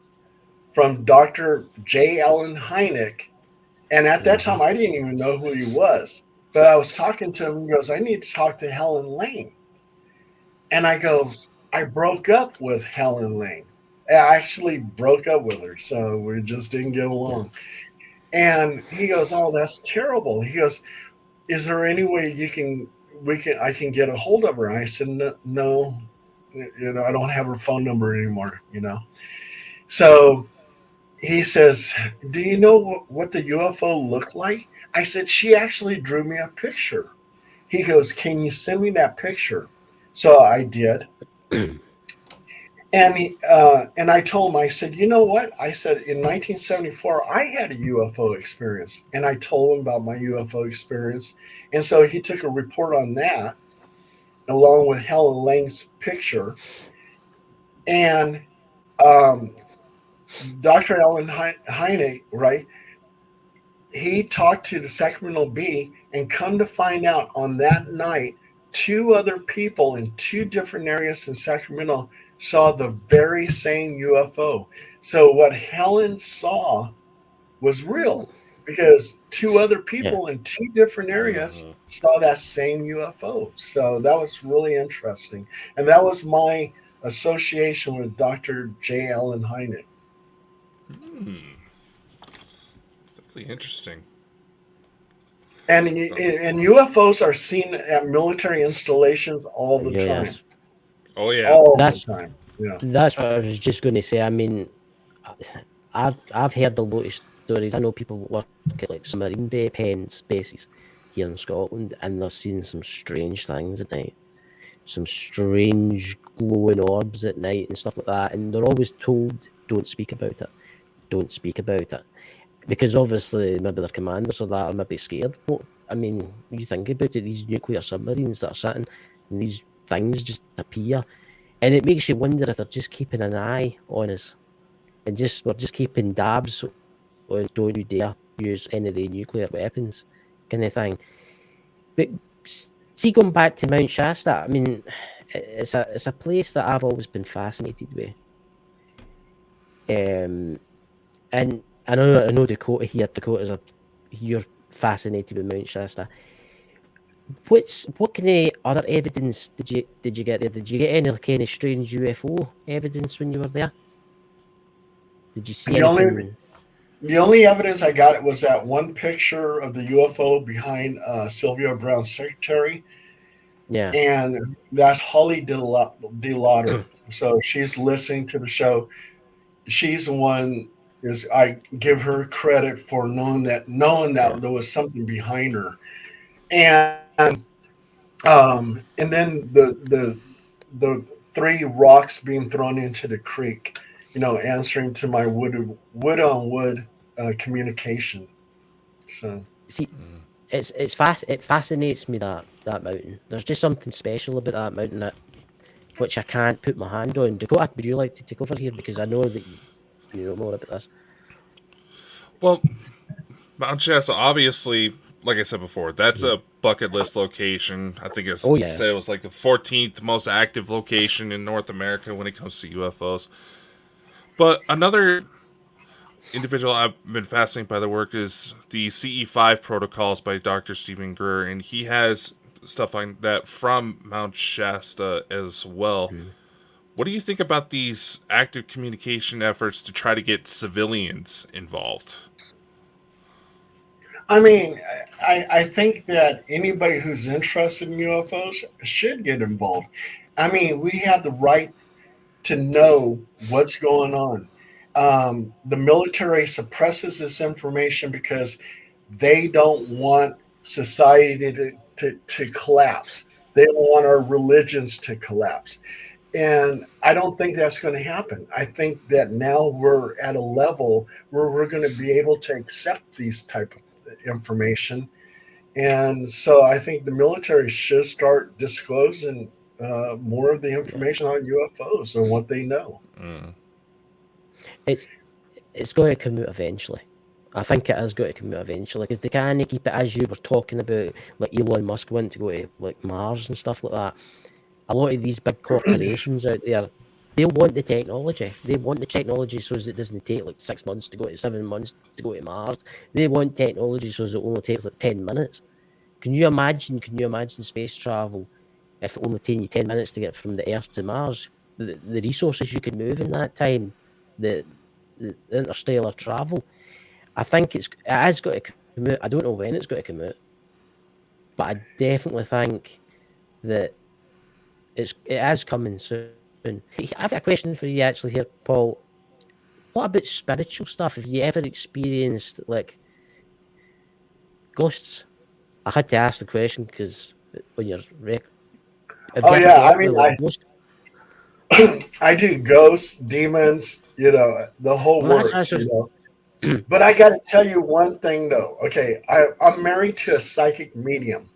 Speaker 3: from Dr. J. Allen Hynek. And at that
Speaker 4: Hmm.
Speaker 3: time, I didn't even know who he was. But I was talking to him. He goes, "I need to talk to Helen Lane." And I go, "I broke up with Helen Lane. I actually broke up with her. So we just didn't get
Speaker 4: Yeah.
Speaker 3: along." And he goes, "Oh, that's terrible." He goes, "Is there any way I can get a hold of her?" And I said, "No, no, I don't have her phone number anymore. So he says, "Do you know what the UFO looked like?" I said, "She actually drew me a picture." He goes, "Can you send me that picture?" So I did. And I told him, I said, you know what? I said, in 1974, I had a UFO experience. And I told him about my UFO experience. And so he took a report on that, along with Helen Lang's picture. And um, Dr. Alan Hynek, right? He talked to the Sacramento Bee, and come to find out, on that night, two other people in two different areas in Sacramento saw the very same UFO. So what Helen saw was real, because two other
Speaker 4: Yeah.
Speaker 3: people in two different areas
Speaker 2: Mhm.
Speaker 3: saw that same UFO. So that was really interesting. And that was my association with Dr. J. Allen Hynek.
Speaker 2: Definitely interesting.
Speaker 3: And UFOs are seen at military installations all the time,
Speaker 4: Yes.
Speaker 2: Oh yeah.
Speaker 3: all the
Speaker 4: That's
Speaker 3: time. Yeah.
Speaker 4: that's what I was just going to say. I mean, I've heard a lot of stories. I know people that work at like submarine pens bases here in Scotland, and they're seeing some strange things at night, some strange glowing orbs at night and stuff like that. And they're always told, "Don't speak about it. Don't speak about it," because obviously maybe their commanders or that are maybe scared. But I mean, you think about it, these nuclear submarines that are sitting, and these things just appear, and it makes you wonder if they're just keeping an eye on us, and we're just keeping dabs on, don't you dare use any of the nuclear weapons, kind of thing. But see, going back to Mount Shasta, I mean, it's a place that I've always been fascinated with. And I know Dakota here. Dakota's you're fascinated with Mount Shasta. What kind of other evidence did you get there? Did you get any kind of strange UFO evidence when you were there? Did you see
Speaker 3: The only
Speaker 4: anything?
Speaker 3: the only evidence I got was that one picture of the UFO behind Sylvia Brown's secretary,
Speaker 4: Yeah,
Speaker 3: and that's Holly DeLauder. So she's listening to the show. She's the one, is I give her credit for knowing that
Speaker 4: yeah,
Speaker 3: there was something behind her. And then the three rocks being thrown into the creek, answering to my wood on wood communication. So
Speaker 4: see, it fascinates me, that mountain. There's just something special about that mountain that which I can't put my hand on. Dakota, would you like to take over here, because I know that you know more about this?
Speaker 2: Well, Mount Shasta, obviously, like I said before, that's
Speaker 4: Mm.
Speaker 2: a bucket list location. I think
Speaker 4: Oh
Speaker 2: it
Speaker 4: yeah,
Speaker 2: said it was like the 14th most active location in North America when it comes to UFOs. But another individual I've been fascinated by the work is the CE5 protocols by Dr. Stephen Greer, and he has stuff like that from Mount Shasta as well.
Speaker 4: mm.
Speaker 2: What do you think about these active communication efforts to try to get civilians involved?
Speaker 3: I mean, I think that anybody who's interested in UFOs should get involved. I mean, we have the right to know what's going on. The military suppresses this information because they don't want society to collapse. They don't want our religions to collapse. And I don't think that's going to happen. I think that now we're at a level where we're going to be able to accept these type of information. And so I think the military should start disclosing more of the
Speaker 4: Yeah.
Speaker 3: information on UFOs and what they know.
Speaker 2: Mm.
Speaker 4: It's it's going to come out eventually. I think it is going to come out eventually, because they can't keep it, as you were talking about, like Elon Musk wanting to go to like Mars and stuff like that. A lot of these big corporations out there, they want the technology. They want the technology so as it doesn't take like 6 months to go to 7 months to go to Mars. They want technology so as it only takes like 10 minutes. Can you imagine? Can you imagine space travel if it only taking you 10 minutes to get from the Earth to Mars? The resources you could move in that time, the the interstellar travel. I think it has got to come out. I don't know when it's got to come out, but I definitely think that it is coming soon. I've got a question for you actually here, Paul. What about spiritual stuff? Have you ever experienced like ghosts? I had to ask the question because when you're have
Speaker 3: Oh
Speaker 4: you ever
Speaker 3: yeah, I
Speaker 4: dealt
Speaker 3: mean,
Speaker 4: with like ghosts?
Speaker 3: I do ghosts, demons, the whole
Speaker 4: Well,
Speaker 3: works, But I got to tell you one thing, though. Okay, I'm married to a psychic medium,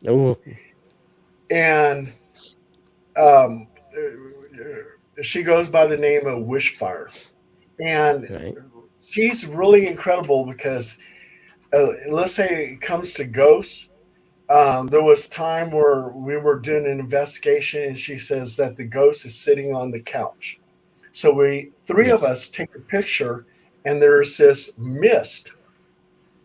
Speaker 4: oh,
Speaker 3: and um, she goes by the name of Wishfire, and
Speaker 4: right.
Speaker 3: she's really incredible because, let's say it comes to ghosts. There was time where we were doing an investigation, and she says that the ghost is sitting on the couch. So three of
Speaker 4: Yes.
Speaker 3: us take a picture, and there's this mist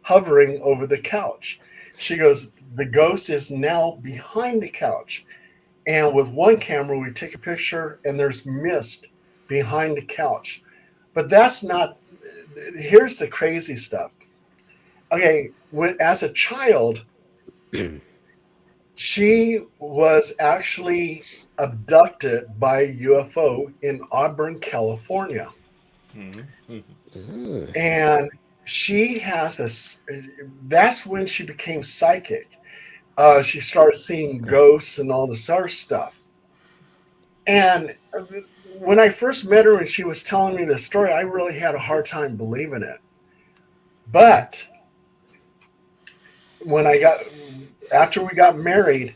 Speaker 3: hovering over the couch. She goes, the ghost is now behind the couch. And with one camera, we take a picture, and there's mist behind the couch. But that's not, here's the crazy stuff. Okay, as a child, she was actually abducted by a UFO in Auburn, California. And she has that's when she became psychic. She started seeing ghosts and all this other stuff. And when I first met her and she was telling me this story, I really had a hard time believing it. But after we got married,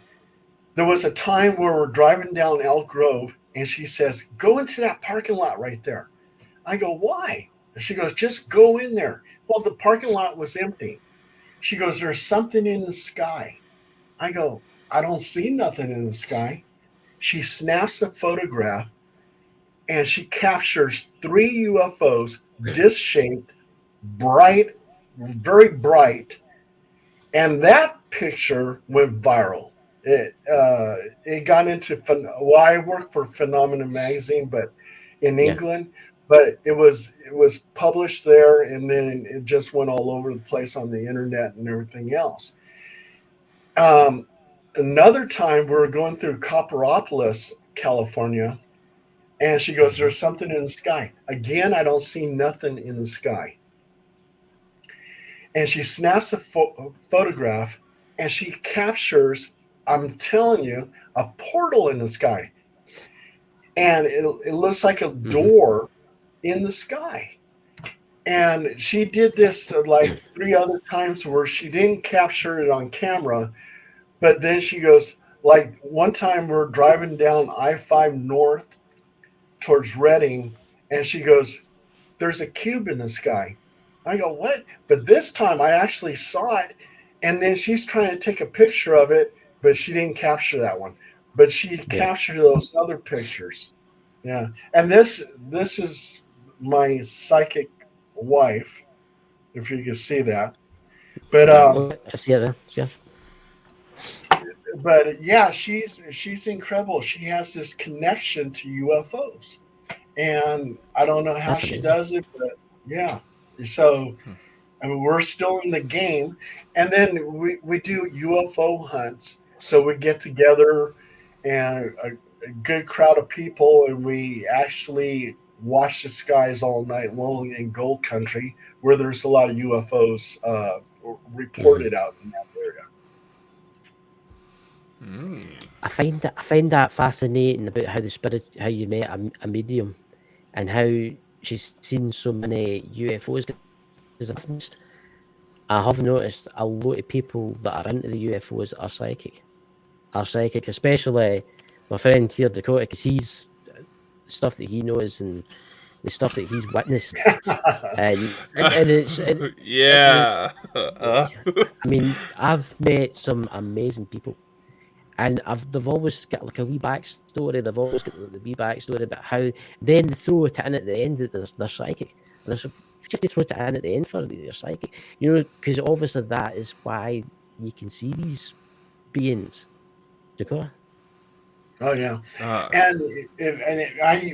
Speaker 3: there was a time where we're driving down Elk Grove, and she says, "Go into that parking lot right there." I go, "Why?" And she goes, "Just go in there." Well, the parking lot was empty. She goes, "There's something in the sky." I go, "I don't see nothing in the sky." She snaps a photograph, and she captures three UFOs, disc shaped, bright, very bright. And that picture went viral. It got into, well, I work for Phenomena Magazine, but in
Speaker 4: Yeah.
Speaker 3: England, but it was published there, and then it just went all over the place on the internet and everything else. Um, Another time we were going through Copperopolis, California, and she goes, "There's something in the sky." Again, I don't see nothing in the sky. And she snaps a photograph, and she captures, I'm telling you, a portal in the sky. And it looks like a door in the sky. And she did this like three other times where she didn't capture it on camera. But then she goes, like one time we're driving down I-5 North towards Redding, and she goes, "There's a cube in the sky." I go, "What?" But this time I actually saw it, and then she's trying to take a picture of it, but she didn't capture that one. But she
Speaker 4: Yeah.
Speaker 3: captured those other pictures. Yeah. And this is my psychic wife, if you can see that. But
Speaker 4: I see it there. Yeah.
Speaker 3: yeah, she's incredible. She has this connection to UFOs. And I don't know how
Speaker 4: That's
Speaker 3: she
Speaker 4: amazing.
Speaker 3: does it, but yeah. So I mean, we're still in the game, and then we do UFO hunts. So we get together, and a good crowd of people, and we actually watch the skies all night long in Gold Country, where there's a lot of UFOs reported out in that area.
Speaker 4: I find that fascinating about how you met a medium, and how she's seen so many UFOs. Because I have noticed a lot of people that are into the UFOs are psychic. Especially my friend here, Dakota, because he's stuff that he knows and the stuff that he's witnessed, and it's
Speaker 2: Yeah.
Speaker 4: I mean, I've met some amazing people, and they've always got like a wee backstory. They've always got the wee backstory about how then they throw it in at the end that they're psychic. And there's you have to throw it in at the end for you're psychic, because obviously that is why you can see these beings. Dakota?
Speaker 3: Oh yeah,
Speaker 2: Uh,
Speaker 3: and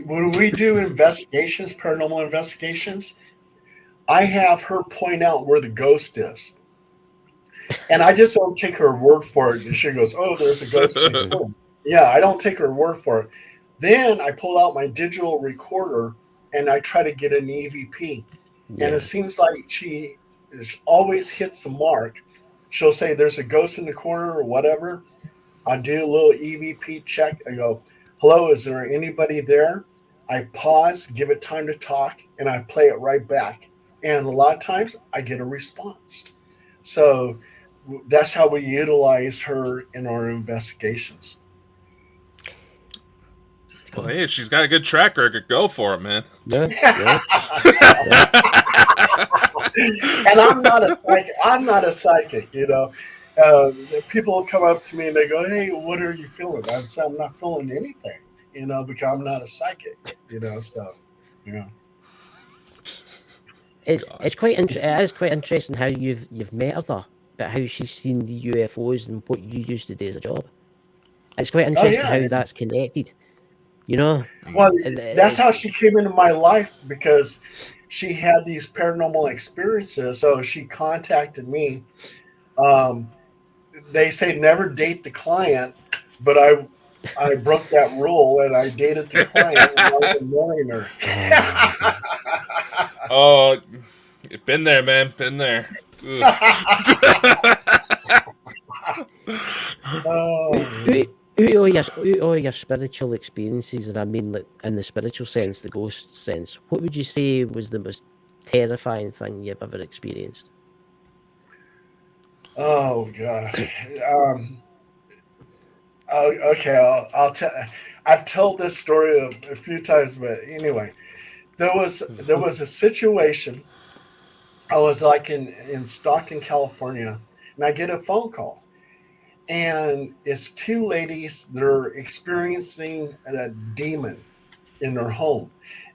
Speaker 3: when we do investigations, paranormal investigations, I have her point out where the ghost is. And I just don't take her word for it. And she goes, "Oh, there's a ghost in the corner." Yeah, I don't take her word for it. Then I pull out my digital recorder and I try to get an EVP. And it
Speaker 4: Yeah.
Speaker 3: seems like she always hits the mark. She'll say, "There's a ghost in the corner," or whatever. I do a little EVP check. I go, hello, is there anybody there? I pause, give it time to talk, and I play it right back. And a lot of times I get a response. So that's how we utilize her in our investigations.
Speaker 2: Well, hey, if she's got a good track record, go for it, man.
Speaker 4: Yeah, yeah.
Speaker 3: And I'm not a psychic. I'm not a psychic. People come up to me and they go, "Hey, what are you feeling?" I say, "I'm not feeling anything," because I'm not a psychic. So you know.
Speaker 4: It's quite it is quite interesting how you've met her though, but how she's seen the UFOs and what you used to do as a job. It's quite
Speaker 3: Oh
Speaker 4: interesting
Speaker 3: yeah.
Speaker 4: how that's connected. You know,
Speaker 3: Well,
Speaker 4: and
Speaker 3: that's how she came into my life because she had these paranormal experiences. So she contacted me. Um, they say never date the client, but I broke that rule and I dated the client and I was marrying her.
Speaker 2: Oh, been there, man. Been there.
Speaker 4: Who are your spiritual experiences, and I mean, like, in the spiritual sense, the ghost sense, what would you say was the most terrifying thing you've ever experienced?
Speaker 3: Oh god. Okay, I'll tell. I've told this story a few times, but anyway, there was a situation. I was like in Stockton, California, and I get a phone call, and it's two ladies that are experiencing a demon in their home.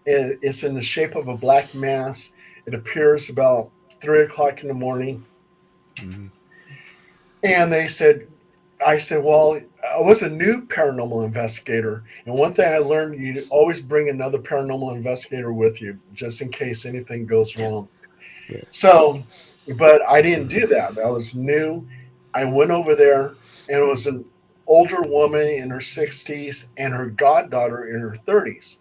Speaker 3: It's in the shape of a black mass. It appears about 3 o'clock in the morning,
Speaker 2: Mhm.
Speaker 3: and I said, well, I was a new paranormal investigator, and one thing I learned, you always bring another paranormal investigator with you just in case anything goes wrong.
Speaker 4: Yeah.
Speaker 3: So, but I didn't do that. I was new. I went over there, and it was an older woman in her 60s and her goddaughter in her 30s.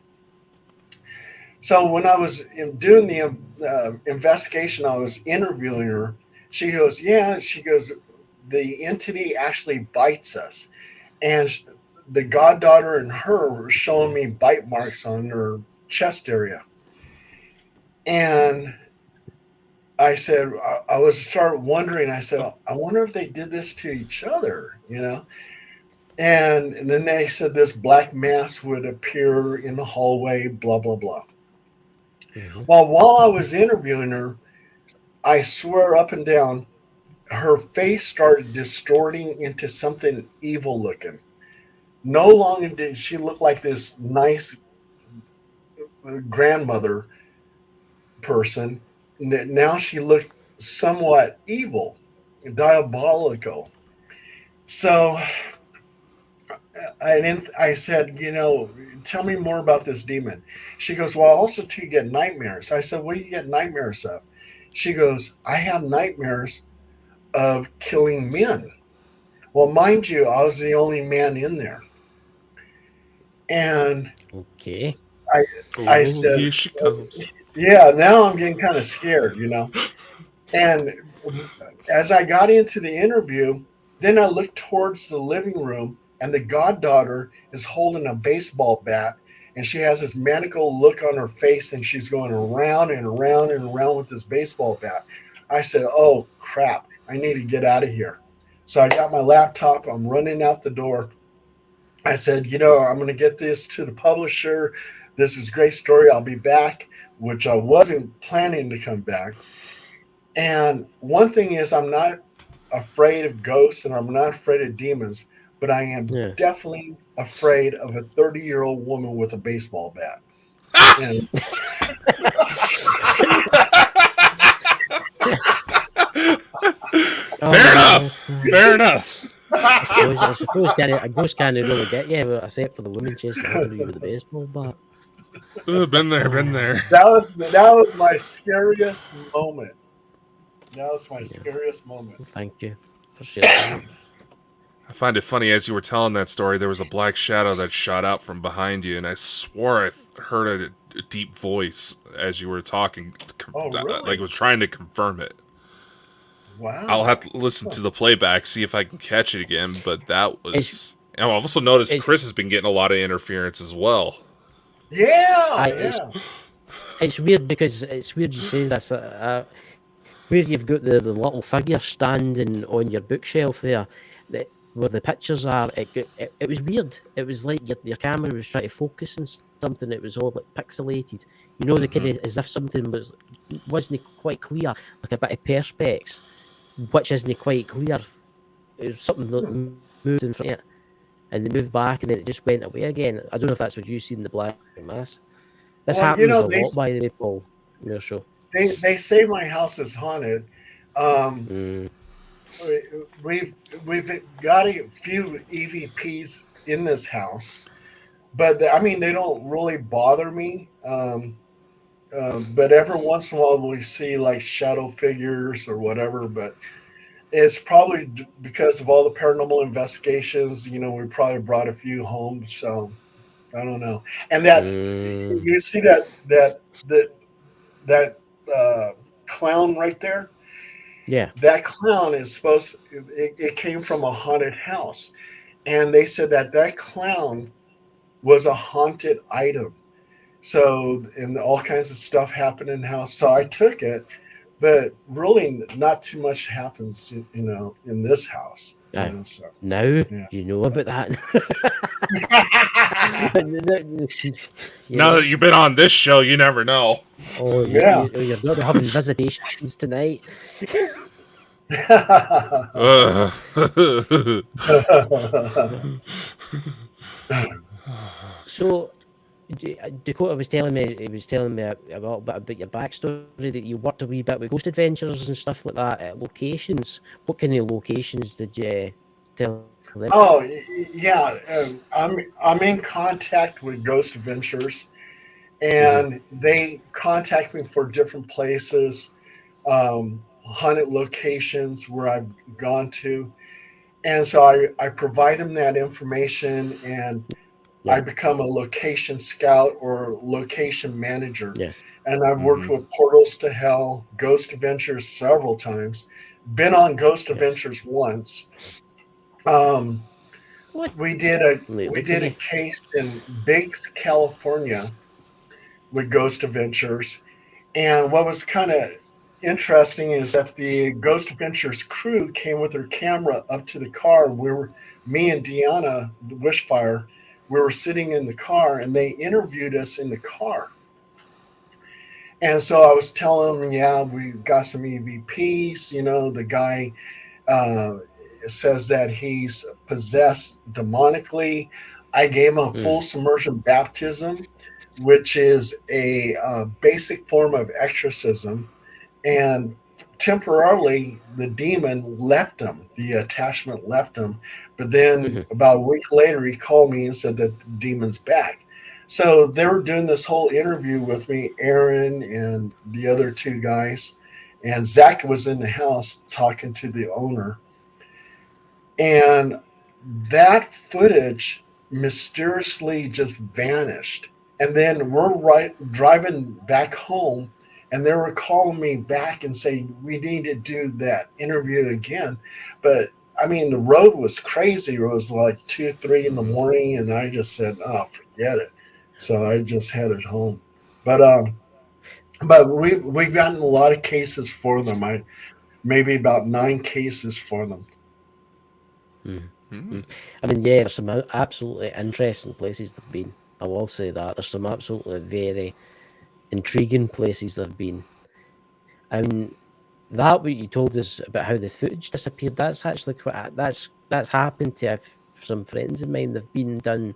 Speaker 3: So when I was doing the investigation, I was interviewing her. She goes, "Yeah." She goes, "The entity actually bites us," and the goddaughter and her were showing me bite marks on her chest area. And I said, I was started wondering. I said, I wonder if they did this to each other. And then they said this black mass would appear in the hallway, blah blah blah.
Speaker 4: Mhm.
Speaker 3: Well, while I was interviewing her, I swear up and down, her face started distorting into something evil looking. No longer did she look like this nice grandmother person. Now she looked somewhat evil, diabolical. So I said, tell me more about this demon. She goes, well, I also too get nightmares. I said, what do you get nightmares of? She goes, I have nightmares of killing men. Well, mind you, I was the only man in there. And
Speaker 4: Okay.
Speaker 3: I
Speaker 2: Oh,
Speaker 3: said,
Speaker 2: here she comes.
Speaker 3: yeah, now I'm getting kind of scared. And as I got into the interview, then I looked towards the living room, and the goddaughter is holding a baseball bat, and she has this maniacal look on her face, and she's going around and around and around with this baseball bat. I said, oh, crap, I need to get out of here. So I got my laptop, I'm running out the door. I said, I'm going to get this to the publisher. This is a great story. I'll be back, which I wasn't planning to come back. And one thing is, I'm not afraid of ghosts and I'm not afraid of demons, but I am
Speaker 4: Yeah.
Speaker 3: definitely afraid of a 30-year-old woman with a baseball bat. And
Speaker 2: Fair enough. Fair enough.
Speaker 4: I suppose a ghost can't really get you, except for the woman chasing after you with a baseball bat.
Speaker 2: Been there, been there.
Speaker 3: that was my scariest moment. That was my scariest moment.
Speaker 4: Thank you for sharing.
Speaker 2: I find it funny, as you were telling that story, there was a black shadow that shot out from behind you, and I swore I heard a deep voice as you were talking,
Speaker 3: Oh, really?
Speaker 2: like it was trying to confirm it.
Speaker 3: Wow.
Speaker 2: I'll have to listen to the playback, see if I can catch it again, but that was... And I've also noticed
Speaker 4: It's,
Speaker 2: Chris has been getting a lot of interference as well.
Speaker 3: Yeah,
Speaker 4: it's
Speaker 3: yeah.
Speaker 4: it's weird because it's weird you say this. Where you've got the little figure standing on your bookshelf there, where the pictures are, it was weird. It was like your camera was trying to focus on something. It was all like pixelated. You know, the kind of as if something wasn't quite clear, like a bit of perspex, which isn't quite clear. It was something that moved in front of it, and they moved back, and then it just went away again. I don't know if that's what you see in the Black Mass. This
Speaker 3: Well,
Speaker 4: happens a lot, by the way, Paul. In your show.
Speaker 3: they say my house is haunted. Um,
Speaker 4: Mm,
Speaker 3: we've got a few EVPs in this house, but I mean they don't really bother me. But every once in a while we see like shadow figures or whatever. But it's probably because of all the paranormal investigations. You know, we probably brought a few home, so I don't know. And that
Speaker 4: mm,
Speaker 3: you see that clown right there.
Speaker 4: yeah.
Speaker 3: That clown is supposed. It came from a haunted house, and they said that that clown was a haunted item. So, and all kinds of stuff happened in the house. So I took it, but really not too much happens, in this house.
Speaker 4: Aye.
Speaker 3: So
Speaker 4: Now
Speaker 3: yeah.
Speaker 4: you know about that. you
Speaker 2: Now
Speaker 4: know.
Speaker 2: that you've been on this show, you never know.
Speaker 4: Oh,
Speaker 3: Yeah.
Speaker 4: you're going to be having visitations tonight.
Speaker 2: Ugh.
Speaker 4: So, Dakota was telling me, he was telling me a little bit about your backstory, that you worked a wee bit with Ghost Adventures and stuff like that at locations. What kind of locations did you tell them?
Speaker 3: Oh yeah, I'm in contact with Ghost Adventures, and they contact me for different places, haunted locations where I've gone to, and so I provide them that information, and I
Speaker 4: Yeah.
Speaker 3: become a location scout or location manager.
Speaker 4: Yes.
Speaker 3: And I've worked with Portals to Hell, Ghost Adventures several times, been on Ghost
Speaker 4: Yes.
Speaker 3: Adventures once. Um,
Speaker 4: What?
Speaker 3: we did a
Speaker 4: Lately
Speaker 3: we
Speaker 4: for
Speaker 3: did a
Speaker 4: you?
Speaker 3: case in Biggs, California, with Ghost Adventures, and what was kind of interesting is that the Ghost Adventures crew came with their camera up to the car. Me and Deanna Wishfire, we were sitting in the car, and they interviewed us in the car. And so I was telling them, yeah, we got some EVPs. You know, the guy uh, says that he's possessed demonically. I gave him a full submersion baptism, which is a basic form of exorcism. And temporarily, the demon left him, the attachment left him. But then about a week later, he called me and said that the demon's back. So they were doing this whole interview with me, Aaron and the other two guys. And Zach was in the house talking to the owner. And that footage mysteriously just vanished. And then we're driving back home, and they were calling me back and saying we need to do that interview again. But I mean, the road was crazy. It was like 2, 3 in the morning, and I just said, "Oh, forget it." So I just headed home. But we've gotten a lot of cases for them. I maybe about 9 cases for them.
Speaker 4: I mean, yeah, there's some absolutely interesting places they've been. I will say that. There's some absolutely very intriguing places they've been. I mean, that what you told us about how the footage disappeared, that's actually quite, that's happened to some friends of mine. They've been done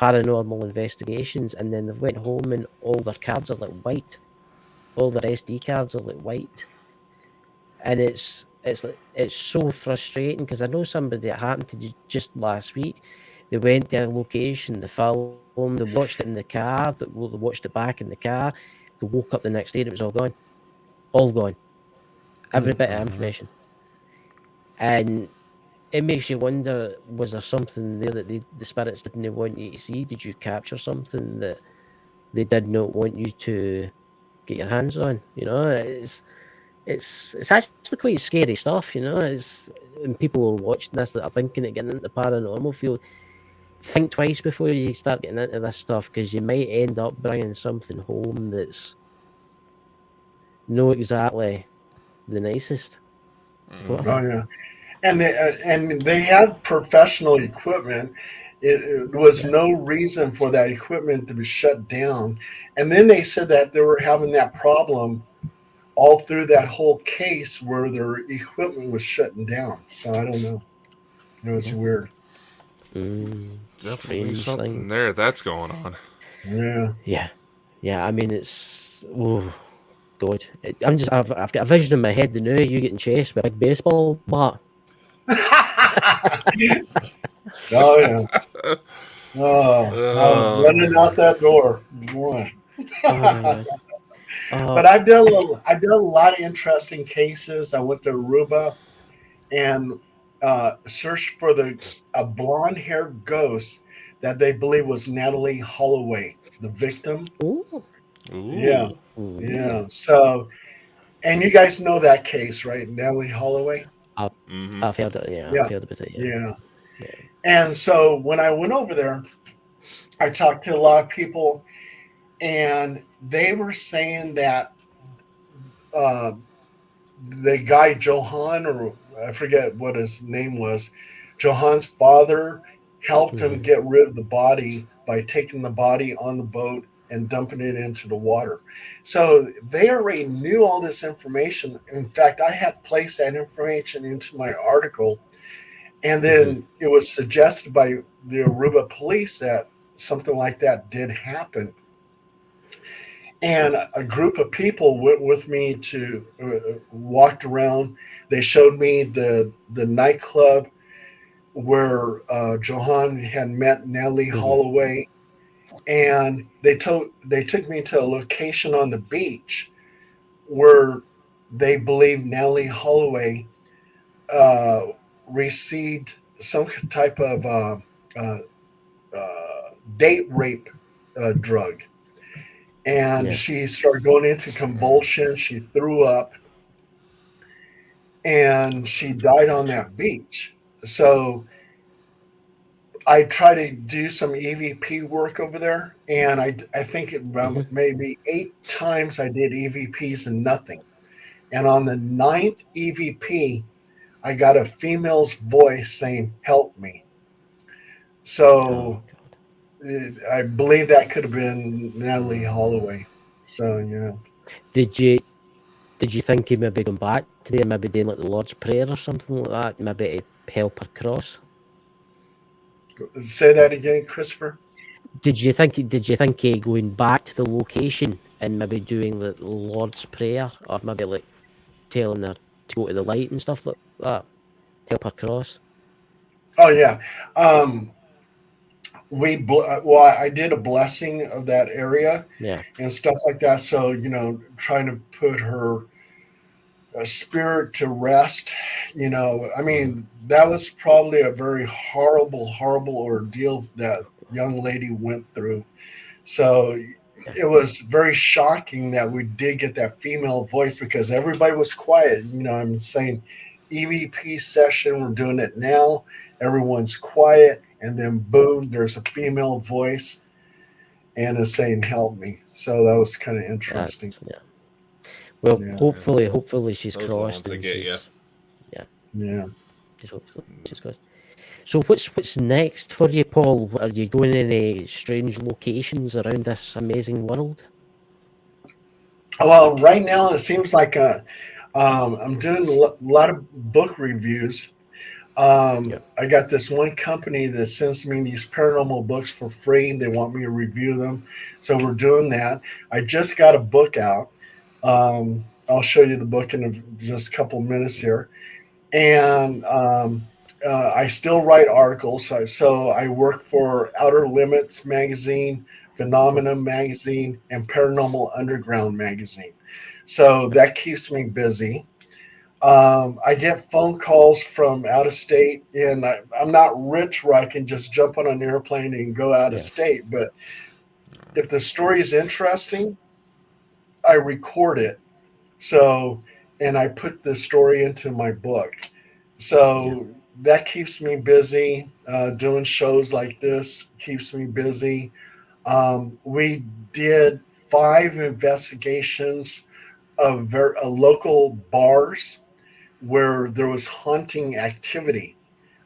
Speaker 4: paranormal investigations, and then they've went home and all their cards are like white. All their SD cards are like white. And it's so frustrating, because I know somebody that happened to just last week. They went to a location, they filmed, they watched it in the car, they watched it back in the car. They woke up the next day and it was all gone. All gone. Every bit of information. And it makes you wonder, was there something there that the spirits didn't want you to see? Did you capture something that they did not want you to get your hands on? You know, it's actually quite scary stuff, you know. And people are watching this that are thinking of getting into the paranormal field. think twice before you start getting into this stuff, because you might end up bringing something home that's not exactly the nicest.
Speaker 3: Oh yeah, and they have professional equipment. It was no reason for that equipment to be shut down, and then they said that they were having that problem all through that whole case where their equipment was shutting down. So I don't know. It was weird.
Speaker 2: Definitely
Speaker 4: Strange
Speaker 2: something
Speaker 4: things.
Speaker 2: there that's going on.
Speaker 3: Yeah.
Speaker 4: Yeah. I mean, it's God. I've got a vision in my head now. You getting chased by a big baseball bat.
Speaker 3: Oh yeah. Oh, running out that door. Boy.
Speaker 4: Oh my God.
Speaker 3: But I've done a lot of interesting cases. I went to Aruba and searched for a blonde haired ghost that they believe was Natalie Holloway, the victim.
Speaker 4: Ooh.
Speaker 3: Yeah,
Speaker 2: Ooh.
Speaker 3: yeah. So, and you guys know that case, right? Natalie Holloway.
Speaker 4: I've,
Speaker 2: Mm-hmm.
Speaker 4: I've heard it. Yeah, I've
Speaker 3: Yeah,
Speaker 4: heard about it. Yeah.
Speaker 3: yeah. And so when I went over there, I talked to a lot of people, and they were saying that uh, the guy Johan, or I forget what his name was, Johan's father helped him get rid of the body by taking the body on the boat and dumping it into the water. So they already knew all this information. In fact, I had placed that information into my article, and then it was suggested by the Aruba police that something like that did happen. And a group of people went with me to walked around. They showed me the nightclub where Johan had met Nellie Holloway, and they took me to a location on the beach where they believe Nellie Holloway uh, received some type of uh, date rape drug, and
Speaker 4: Yeah.
Speaker 3: she started going into convulsions. She threw up, and she died on that beach. So I try to do some EVP work over there, and I think maybe 8 times I did EVPs and nothing. And on the ninth EVP, I got a female's voice saying, "Help me." So
Speaker 4: Oh God.
Speaker 3: I believe that could have been Natalie Holloway. So yeah.
Speaker 4: Did you did you think he maybe going back to there, maybe doing like the Lord's Prayer or something like that, maybe to help her cross?
Speaker 3: Say that again, Christopher.
Speaker 4: Did you think he going back to the location and maybe doing the Lord's Prayer, or maybe like telling her to go to the light and stuff like that, help her cross?
Speaker 3: Oh yeah. Um, well, I did a blessing of that area
Speaker 4: Yeah.
Speaker 3: and stuff like that. So trying to put her spirit to rest. I mean, that was probably a very horrible, horrible ordeal that young lady went through. So it was very shocking that we did get that female voice because everybody was quiet. I'm saying EVP session, we're doing it now. Everyone's quiet, and then boom, there's a female voice, and it's saying "Help me." So that was kind of interesting.
Speaker 4: Yeah. Well,
Speaker 3: Yeah,
Speaker 4: hopefully she's
Speaker 2: Those are the ones
Speaker 4: crossed
Speaker 2: that
Speaker 4: and
Speaker 2: get you.
Speaker 4: she's
Speaker 3: yeah.
Speaker 4: just hopefully she's crossed. So what's next for you, Paul? Are you going any strange locations around this amazing world?
Speaker 3: Well, right now it seems like I'm doing a lot of book reviews.
Speaker 4: Yeah.
Speaker 3: I got this one company that sends me these paranormal books for free. They want me to review them, so we're doing that. I just got a book out. I'll show you the book in just a couple minutes here, and I still write articles. So I work for Outer Limits magazine, Phenomena magazine, and Paranormal Underground magazine. So that keeps me busy. I get phone calls from out of state, and I'm not rich where I can just jump on an airplane and go out of
Speaker 4: Yeah.
Speaker 3: state. But if the story is interesting, I record it. So, and I put the story into my book.
Speaker 4: Yeah.
Speaker 3: So that keeps me busy. Doing shows like this keeps me busy. We did 5 investigations of local bars where there was haunting activity.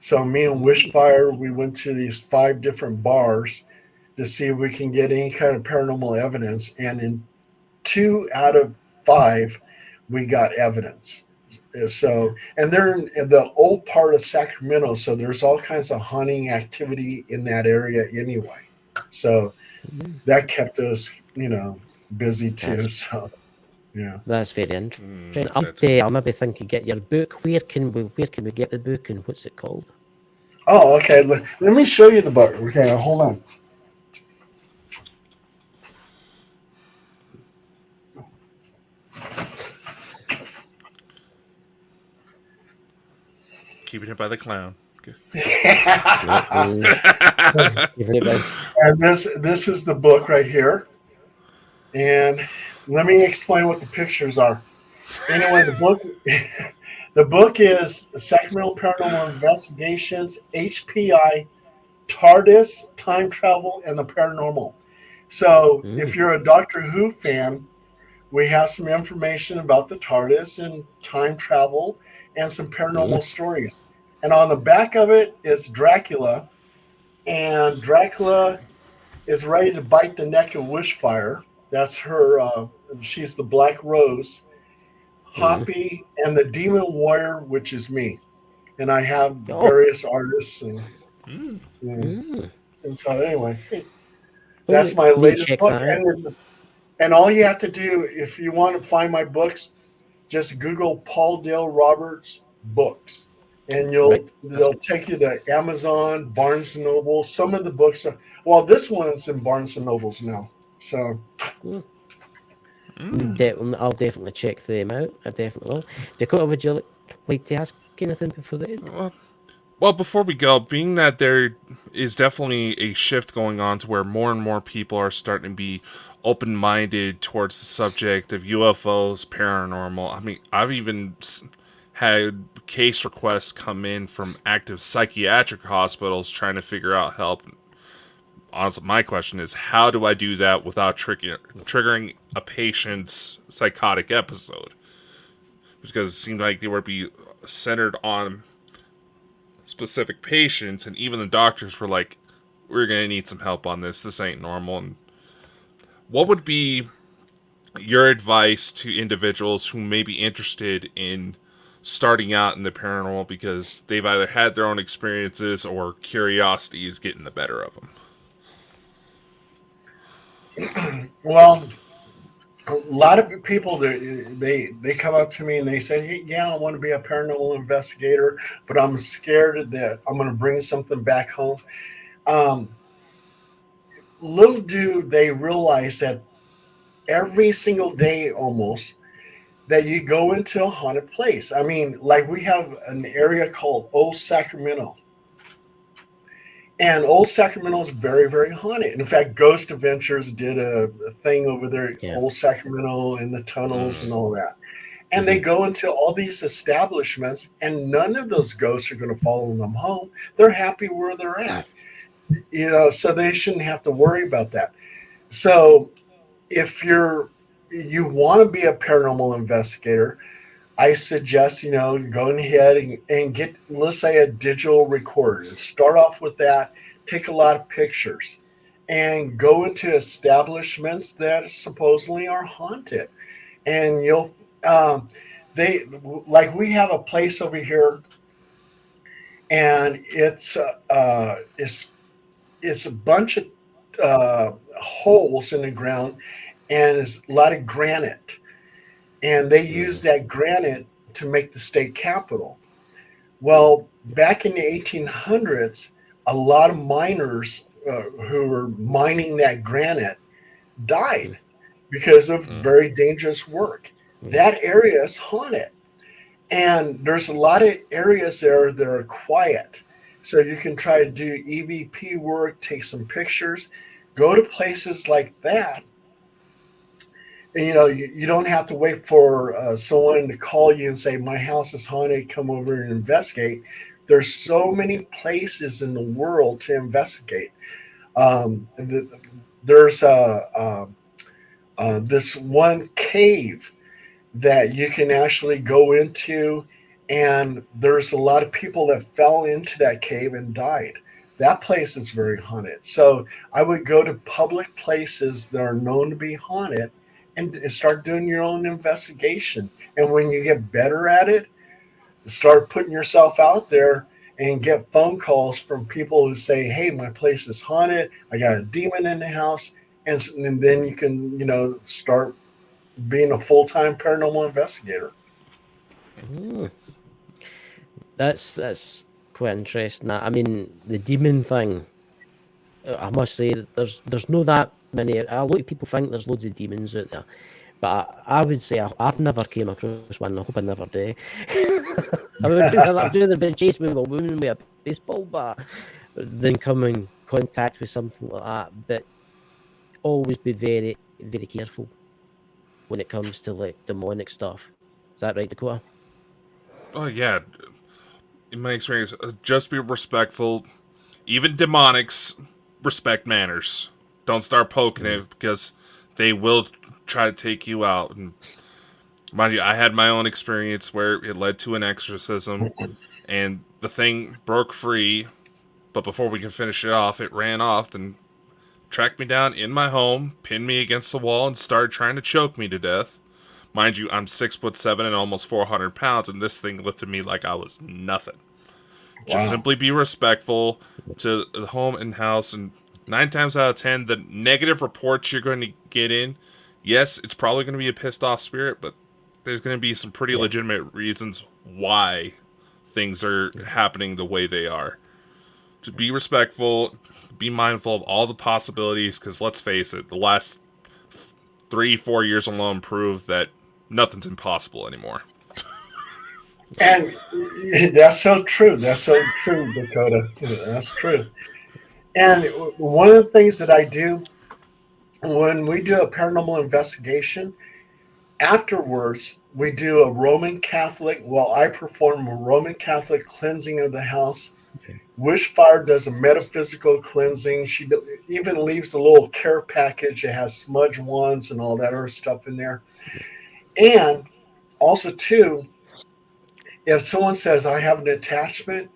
Speaker 3: So me and Wishfire, we went to these 5 different bars to see if we can get any kind of paranormal evidence, and in 2 out of 5, we got evidence. So, and they're in the old part of Sacramento, so there's all kinds of hunting activity in that area anyway. So that kept us, busy too.
Speaker 4: That's
Speaker 3: So, yeah.
Speaker 4: that's very interesting.
Speaker 2: That's
Speaker 4: I'll maybe think of get your book. Where can we get the book, and what's it called?
Speaker 3: Oh, okay. Let me show you the book. Okay, hold on.
Speaker 2: keeping it by the clown.
Speaker 3: And this is the book right here. And let me explain what the pictures are. Anyway, the book is Sacramento Paranormal Investigations, HPI, TARDIS, Time Travel, and the Paranormal. So if you're a Doctor Who fan, we have some information about the TARDIS and time travel and some paranormal stories. And on the back of it is Dracula. And Dracula is ready to bite the neck of Wishfire. That's her. She's the Black Rose. Hoppy and the Demon Warrior, which is me. And I have various artists. And so anyway, that's my latest book. And all you have to do, if you want to find my books, just Google Paul Dale Roberts books. And they'll take you to Amazon, Barnes and Noble. Some of the books are, well, this one's in Barnes and Nobles now. So
Speaker 4: I'll definitely check them out. I definitely will. Dakota, would you like to ask anything before the end?
Speaker 2: Well, before we go, being that there is definitely a shift going on to where more and more people are starting to be open-minded towards the subject of UFOs, paranormal. I mean, I've even had case requests come in from active psychiatric hospitals trying to figure out help. Honestly, my question is, how do I do that without triggering a patient's psychotic episode? Because it seemed like they would be centered on specific patients, and even the doctors were like, we're going to need some help on this. This ain't normal. And what would be your advice to individuals who may be interested in starting out in the paranormal because they've either had their own experiences or curiosity is getting the better of them?
Speaker 3: Well, a lot of people, they come up to me and they say, hey, yeah, I want to be a paranormal investigator, but I'm scared that I'm going to bring something back home. Little do they realize that every single day almost that you go into a haunted place. I mean, like we have an area called Old Sacramento. And Old Sacramento is very, very haunted. In fact, Ghost Adventures did a thing over there, Old Sacramento and the tunnels and all that. And they go into all these establishments, and none of those ghosts are going to follow them home. They're happy where they're at, so they shouldn't have to worry about that. So if you want to be a paranormal investigator, I suggest, going ahead and get, let's say, a digital recorder. Start off with that, take a lot of pictures, and go into establishments that supposedly are haunted. And we have a place over here, and it's a bunch of holes in the ground, and it's a lot of granite. And they use that granite to make the state capitol. Well, back in the 1800s, a lot of miners who were mining that granite died because of very dangerous work. That area is haunted. And there's a lot of areas there that are quiet. So you can try to do EVP work, take some pictures, go to places like that. And, you don't have to wait for someone to call you and say, my house is haunted, come over and investigate. There's so many places in the world to investigate. There's this one cave that you can actually go into, and there's a lot of people that fell into that cave and died. That place is very haunted. So I would go to public places that are known to be haunted and start doing your own investigation. And when you get better at it, start putting yourself out there and get phone calls from people who say, "Hey, my place is haunted. I got a demon in the house," and then you can start being a full time paranormal investigator.
Speaker 4: Mm. That's quite interesting. I mean, the demon thing. I must say, that there's no that many. A lot of people think there's loads of demons out there, but I would say I've never came across one. I hope I never do. I would I'd rather be chased with a woman with a baseball bat than come in contact with something like that. But always be very, very careful when it comes to like demonic stuff. Is that right, Dakota?
Speaker 2: Oh yeah, in my experience, just be respectful. Even demonics respect manners. Don't start poking it because they will try to take you out. And mind you, I had my own experience where it led to an exorcism, and the thing broke free. But before we could finish it off, it ran off and tracked me down in my home, pinned me against the wall, and started trying to choke me to death. Mind you, I'm 6'7" and almost 400 pounds, and this thing lifted me like I was nothing. Just simply be respectful to the home and house, and 9 times out of 10, the negative reports you're going to get in, yes, it's probably going to be a pissed off spirit, but there's going to be some pretty legitimate reasons why things are happening the way they are. Just be respectful, be mindful of all the possibilities, because let's face it, the last 3-4 years alone prove that nothing's impossible anymore.
Speaker 3: And that's so true. That's so true, Dakota. That's true. And one of the things that I do when we do a paranormal investigation, afterwards, we do a Roman Catholic, I perform a Roman Catholic cleansing of the house. Wishfire does a metaphysical cleansing. She even leaves a little care package that has smudge wands and all that other stuff in there. And also, too, if someone says, "I have an attachment,"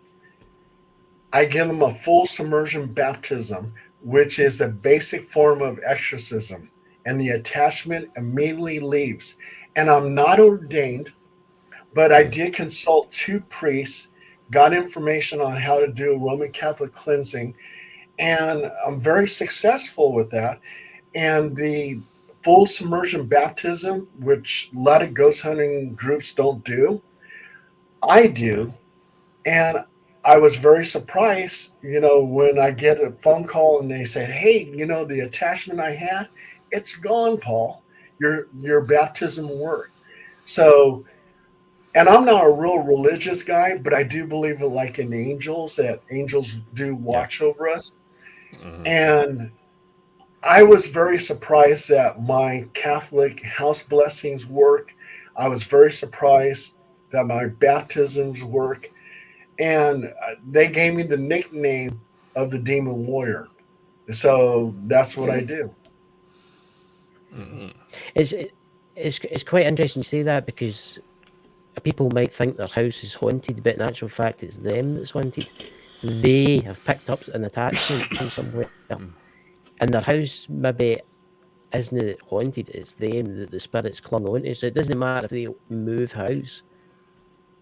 Speaker 3: I give them a full submersion baptism, which is a basic form of exorcism. And the attachment immediately leaves. And I'm not ordained, but I did consult 2 priests, got information on how to do a Roman Catholic cleansing, and I'm very successful with that. And the full submersion baptism, which a lot of ghost hunting groups don't do, I do. And I was very surprised, when I get a phone call and they said, "Hey, the attachment I had, it's gone, Paul. Your baptism worked." So, and I'm not a real religious guy, but I do believe like in angels, that angels do watch over us. Mm-hmm. And I was very surprised that my Catholic house blessings work. I was very surprised that my baptisms work. And they gave me the nickname of the Demon Warrior. So that's what I do.
Speaker 4: Mm-hmm. It's quite interesting to say that, because people might think their house is haunted, but in actual fact, it's them that's haunted. They have picked up an attachment from somewhere, and their house maybe isn't haunted. It's them that the spirits clung onto. So it doesn't matter if they move house;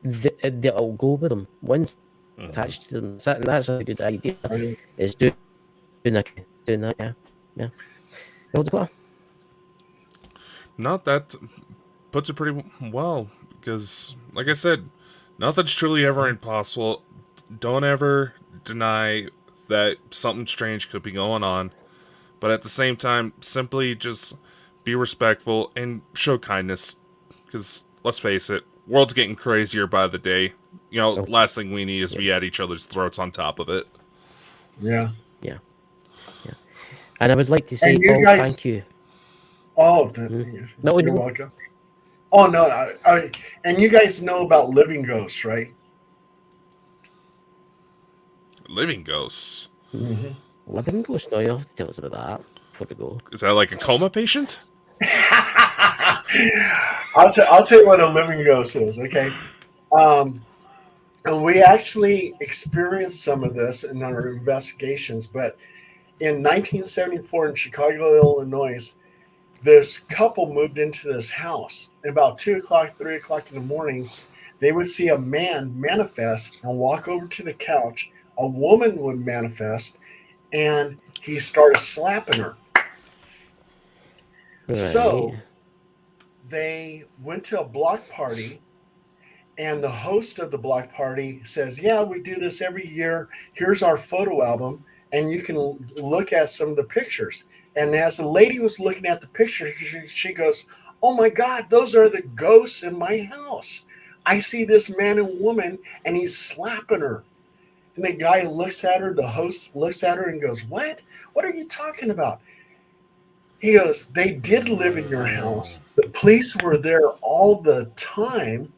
Speaker 4: they'll go with them once attached to them. And that's a good idea. Is doing that. Yeah.
Speaker 2: No, that puts it pretty well, because, like I said, nothing's truly ever impossible. Don't ever deny that something strange could be going on, but at the same time, simply just be respectful and show kindness, because let's face it, world's getting crazier by the day. Last thing we need is to be at each other's throats on top of it.
Speaker 3: Yeah.
Speaker 4: And I would like to say, Paul, thank you.
Speaker 3: Oh,
Speaker 4: no,
Speaker 3: you're welcome. Oh, no. And you guys know about living ghosts, right?
Speaker 2: living ghosts.
Speaker 3: Mm-hmm.
Speaker 4: Living ghost? No, you have to tell us about that before we go.
Speaker 2: Is that like a coma patient?
Speaker 3: I'll tell you what a living ghost is. Okay, and we actually experienced some of this in our investigations. But in 1974 in Chicago, Illinois, this couple moved into this house. About 2 o'clock, 3 o'clock in the morning, they would see a man manifest and walk over to the couch. A woman would manifest, and he started slapping her.
Speaker 4: Right.
Speaker 3: So they went to a block party, and the host of the block party says, "Yeah, we do this every year. Here's our photo album, and you can look at some of the pictures." And as the lady was looking at the picture, she goes, "Oh my God, those are the ghosts in my house. I see this man and woman, and he's slapping her." And the guy looks at her, the host looks at her and goes, "What? What are you talking about?" He goes, "They did live in your house. The police were there all the time.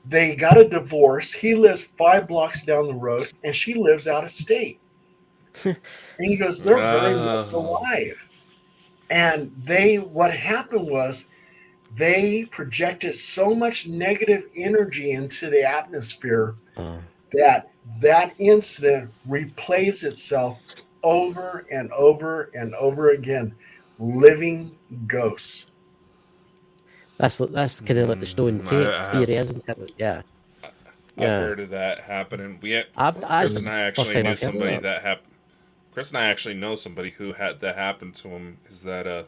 Speaker 3: They got a divorce. He lives 5 blocks down the road, and she lives out of state." And he goes, "They're very much alive." And what happened was they projected so much negative energy into the atmosphere that incident replays itself over and over and over again. Living ghosts.
Speaker 4: That's kind of like the stone tape theory, isn't it? Yeah.
Speaker 2: I've heard of that happening. Chris and I actually knew somebody that happened. Chris and I actually know somebody who had that happen to him. Is that an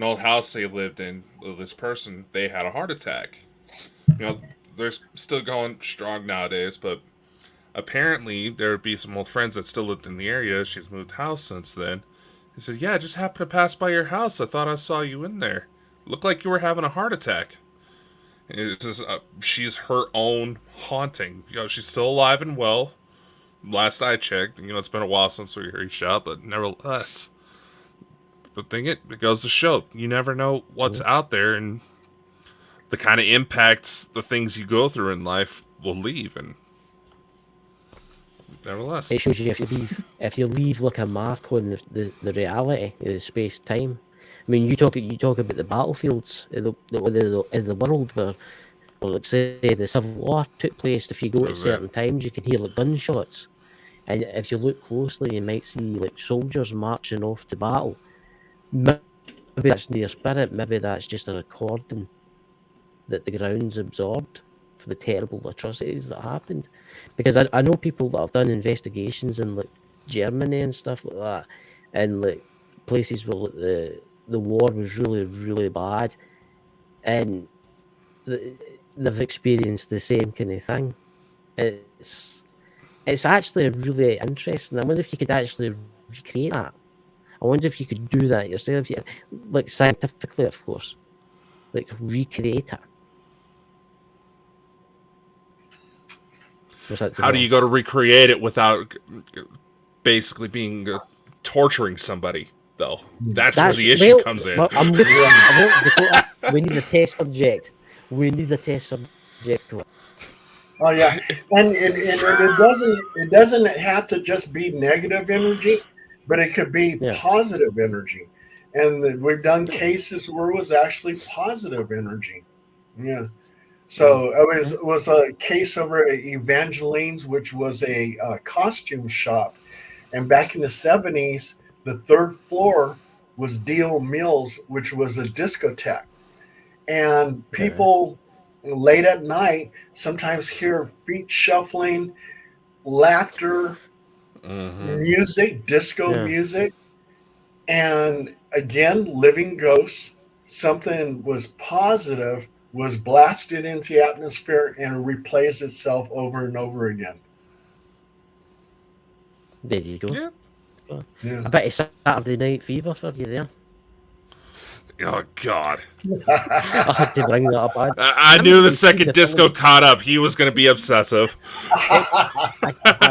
Speaker 2: old house they lived in? This person, they had a heart attack. They're still going strong nowadays, but apparently there would be some old friends that still lived in the area. She's moved house since then. He said, "Yeah, I just happened to pass by your house. I thought I saw you in there. Looked like you were having a heart attack." It's just, she's her own haunting. She's still alive and well. Last I checked, it's been a while since we reached out, but nevertheless. But it goes to show, you never know what's out there, and the kind of impacts the things you go through in life will leave, and nevertheless.
Speaker 4: It shows you if you leave like a mark on the reality, the space time. I mean, you talk about the battlefields in the world where, like say, the Civil War took place. If you go at certain times, you can hear like gunshots, and if you look closely, you might see like soldiers marching off to battle. Maybe that's their spirit. Maybe that's just a recording that the ground's absorbed for the terrible atrocities that happened. Because I know people that have done investigations in like Germany and stuff like that, and like places where like, the war was really, really bad, and they've experienced the same kind of thing. It's actually really interesting. I wonder if you could actually recreate that. I wonder if you could do that yourself, like scientifically, of course, like recreate it.
Speaker 2: How do you go to recreate it without basically being torturing somebody, though? That's where the issue comes in.
Speaker 4: We need a test subject.
Speaker 3: Oh yeah, and it doesn't have to just be negative energy, but it could be positive energy. And we've done cases where it was actually positive energy. Yeah. So it was a case over at Evangeline's, which was a costume shop. And back in the 70s, the 3rd floor was Deal Mills, which was a discotheque. And people late at night sometimes hear feet shuffling, laughter, music, disco music. And again, living ghosts, something was positive, was blasted into the atmosphere and replays itself over and over again.
Speaker 4: There you go.
Speaker 3: Yeah.
Speaker 4: I bet it's Saturday Night Fever for you there.
Speaker 2: Oh, God.
Speaker 4: I had to bring that up.
Speaker 2: I knew the second Disco caught up, he was going to be obsessive.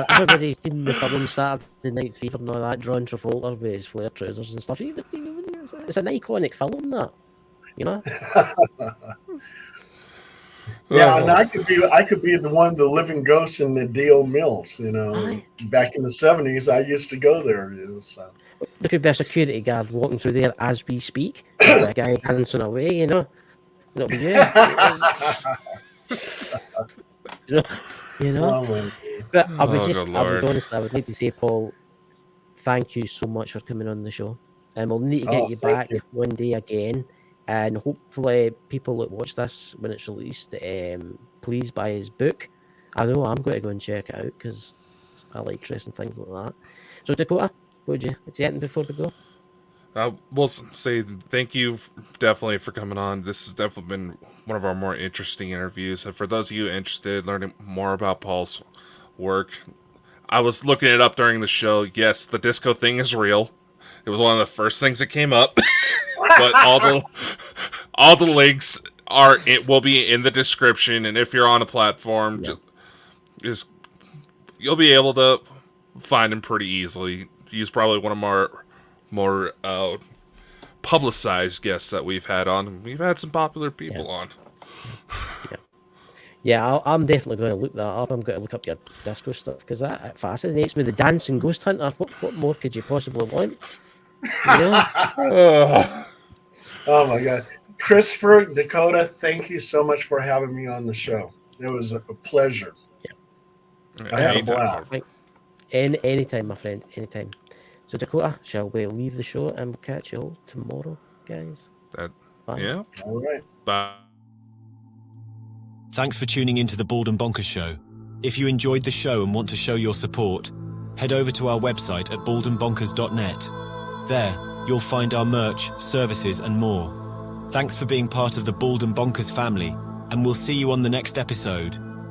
Speaker 4: Everybody's seen the film Saturday Night Fever and all that, John Travolta with his flare trousers and stuff. It's an iconic film, that.
Speaker 3: Yeah, and I could be the one, the living ghost in the D.O. Mills. You know,
Speaker 4: Aye.
Speaker 3: back in the 70s, I used to go there. You know, so.
Speaker 4: There could be a security guard walking through there as we speak. There'll be a guy dancing away, you know. It'll be you. you know.
Speaker 3: Oh, man.
Speaker 4: But I would
Speaker 2: good
Speaker 4: I would
Speaker 2: Lord.
Speaker 4: honestly, I would like to say, Paul, thank you so much for coming on the show. And we'll need to get you
Speaker 3: thank
Speaker 4: back
Speaker 3: you.
Speaker 4: one day again. And hopefully people that watch this when it's released, please buy his book. I know I'm going to go and check it out because I like Chris and things like that. So Dakota, what would you say anything before we go?
Speaker 2: We'll say thank you definitely for coming on. This has definitely been one of our more interesting interviews. And for those of you interested, learning more about Paul's work, I was looking it up during the show. Yes, the disco thing is real. It was one of the first things that came up. But all the links will be in the description, and if you're on a platform, just you'll be able to find him pretty easily. He's probably one of our more publicized guests that we've had on. We've had some popular people on.
Speaker 4: Yeah, I'm definitely going to look that up. I'm going to look up your disco stuff because that fascinates me. The dancing ghost hunter. What more could you possibly want? You know?
Speaker 3: Oh my God, Christopher, Dakota, thank you so much for having me on the show. It was a pleasure. I had a blast.
Speaker 4: Anytime, my friend, anytime. So Dakota, shall we leave the show and we'll catch you all tomorrow, guys? Bye.
Speaker 2: Yeah.
Speaker 3: All right.
Speaker 2: Bye.
Speaker 1: Thanks for tuning into the Bald and Bonkers Show. If you enjoyed the show and want to show your support, head over to our website at baldandbonkers.net. There, you'll find our merch, services, and more. Thanks for being part of the Bald and Bonkers family, and we'll see you on the next episode.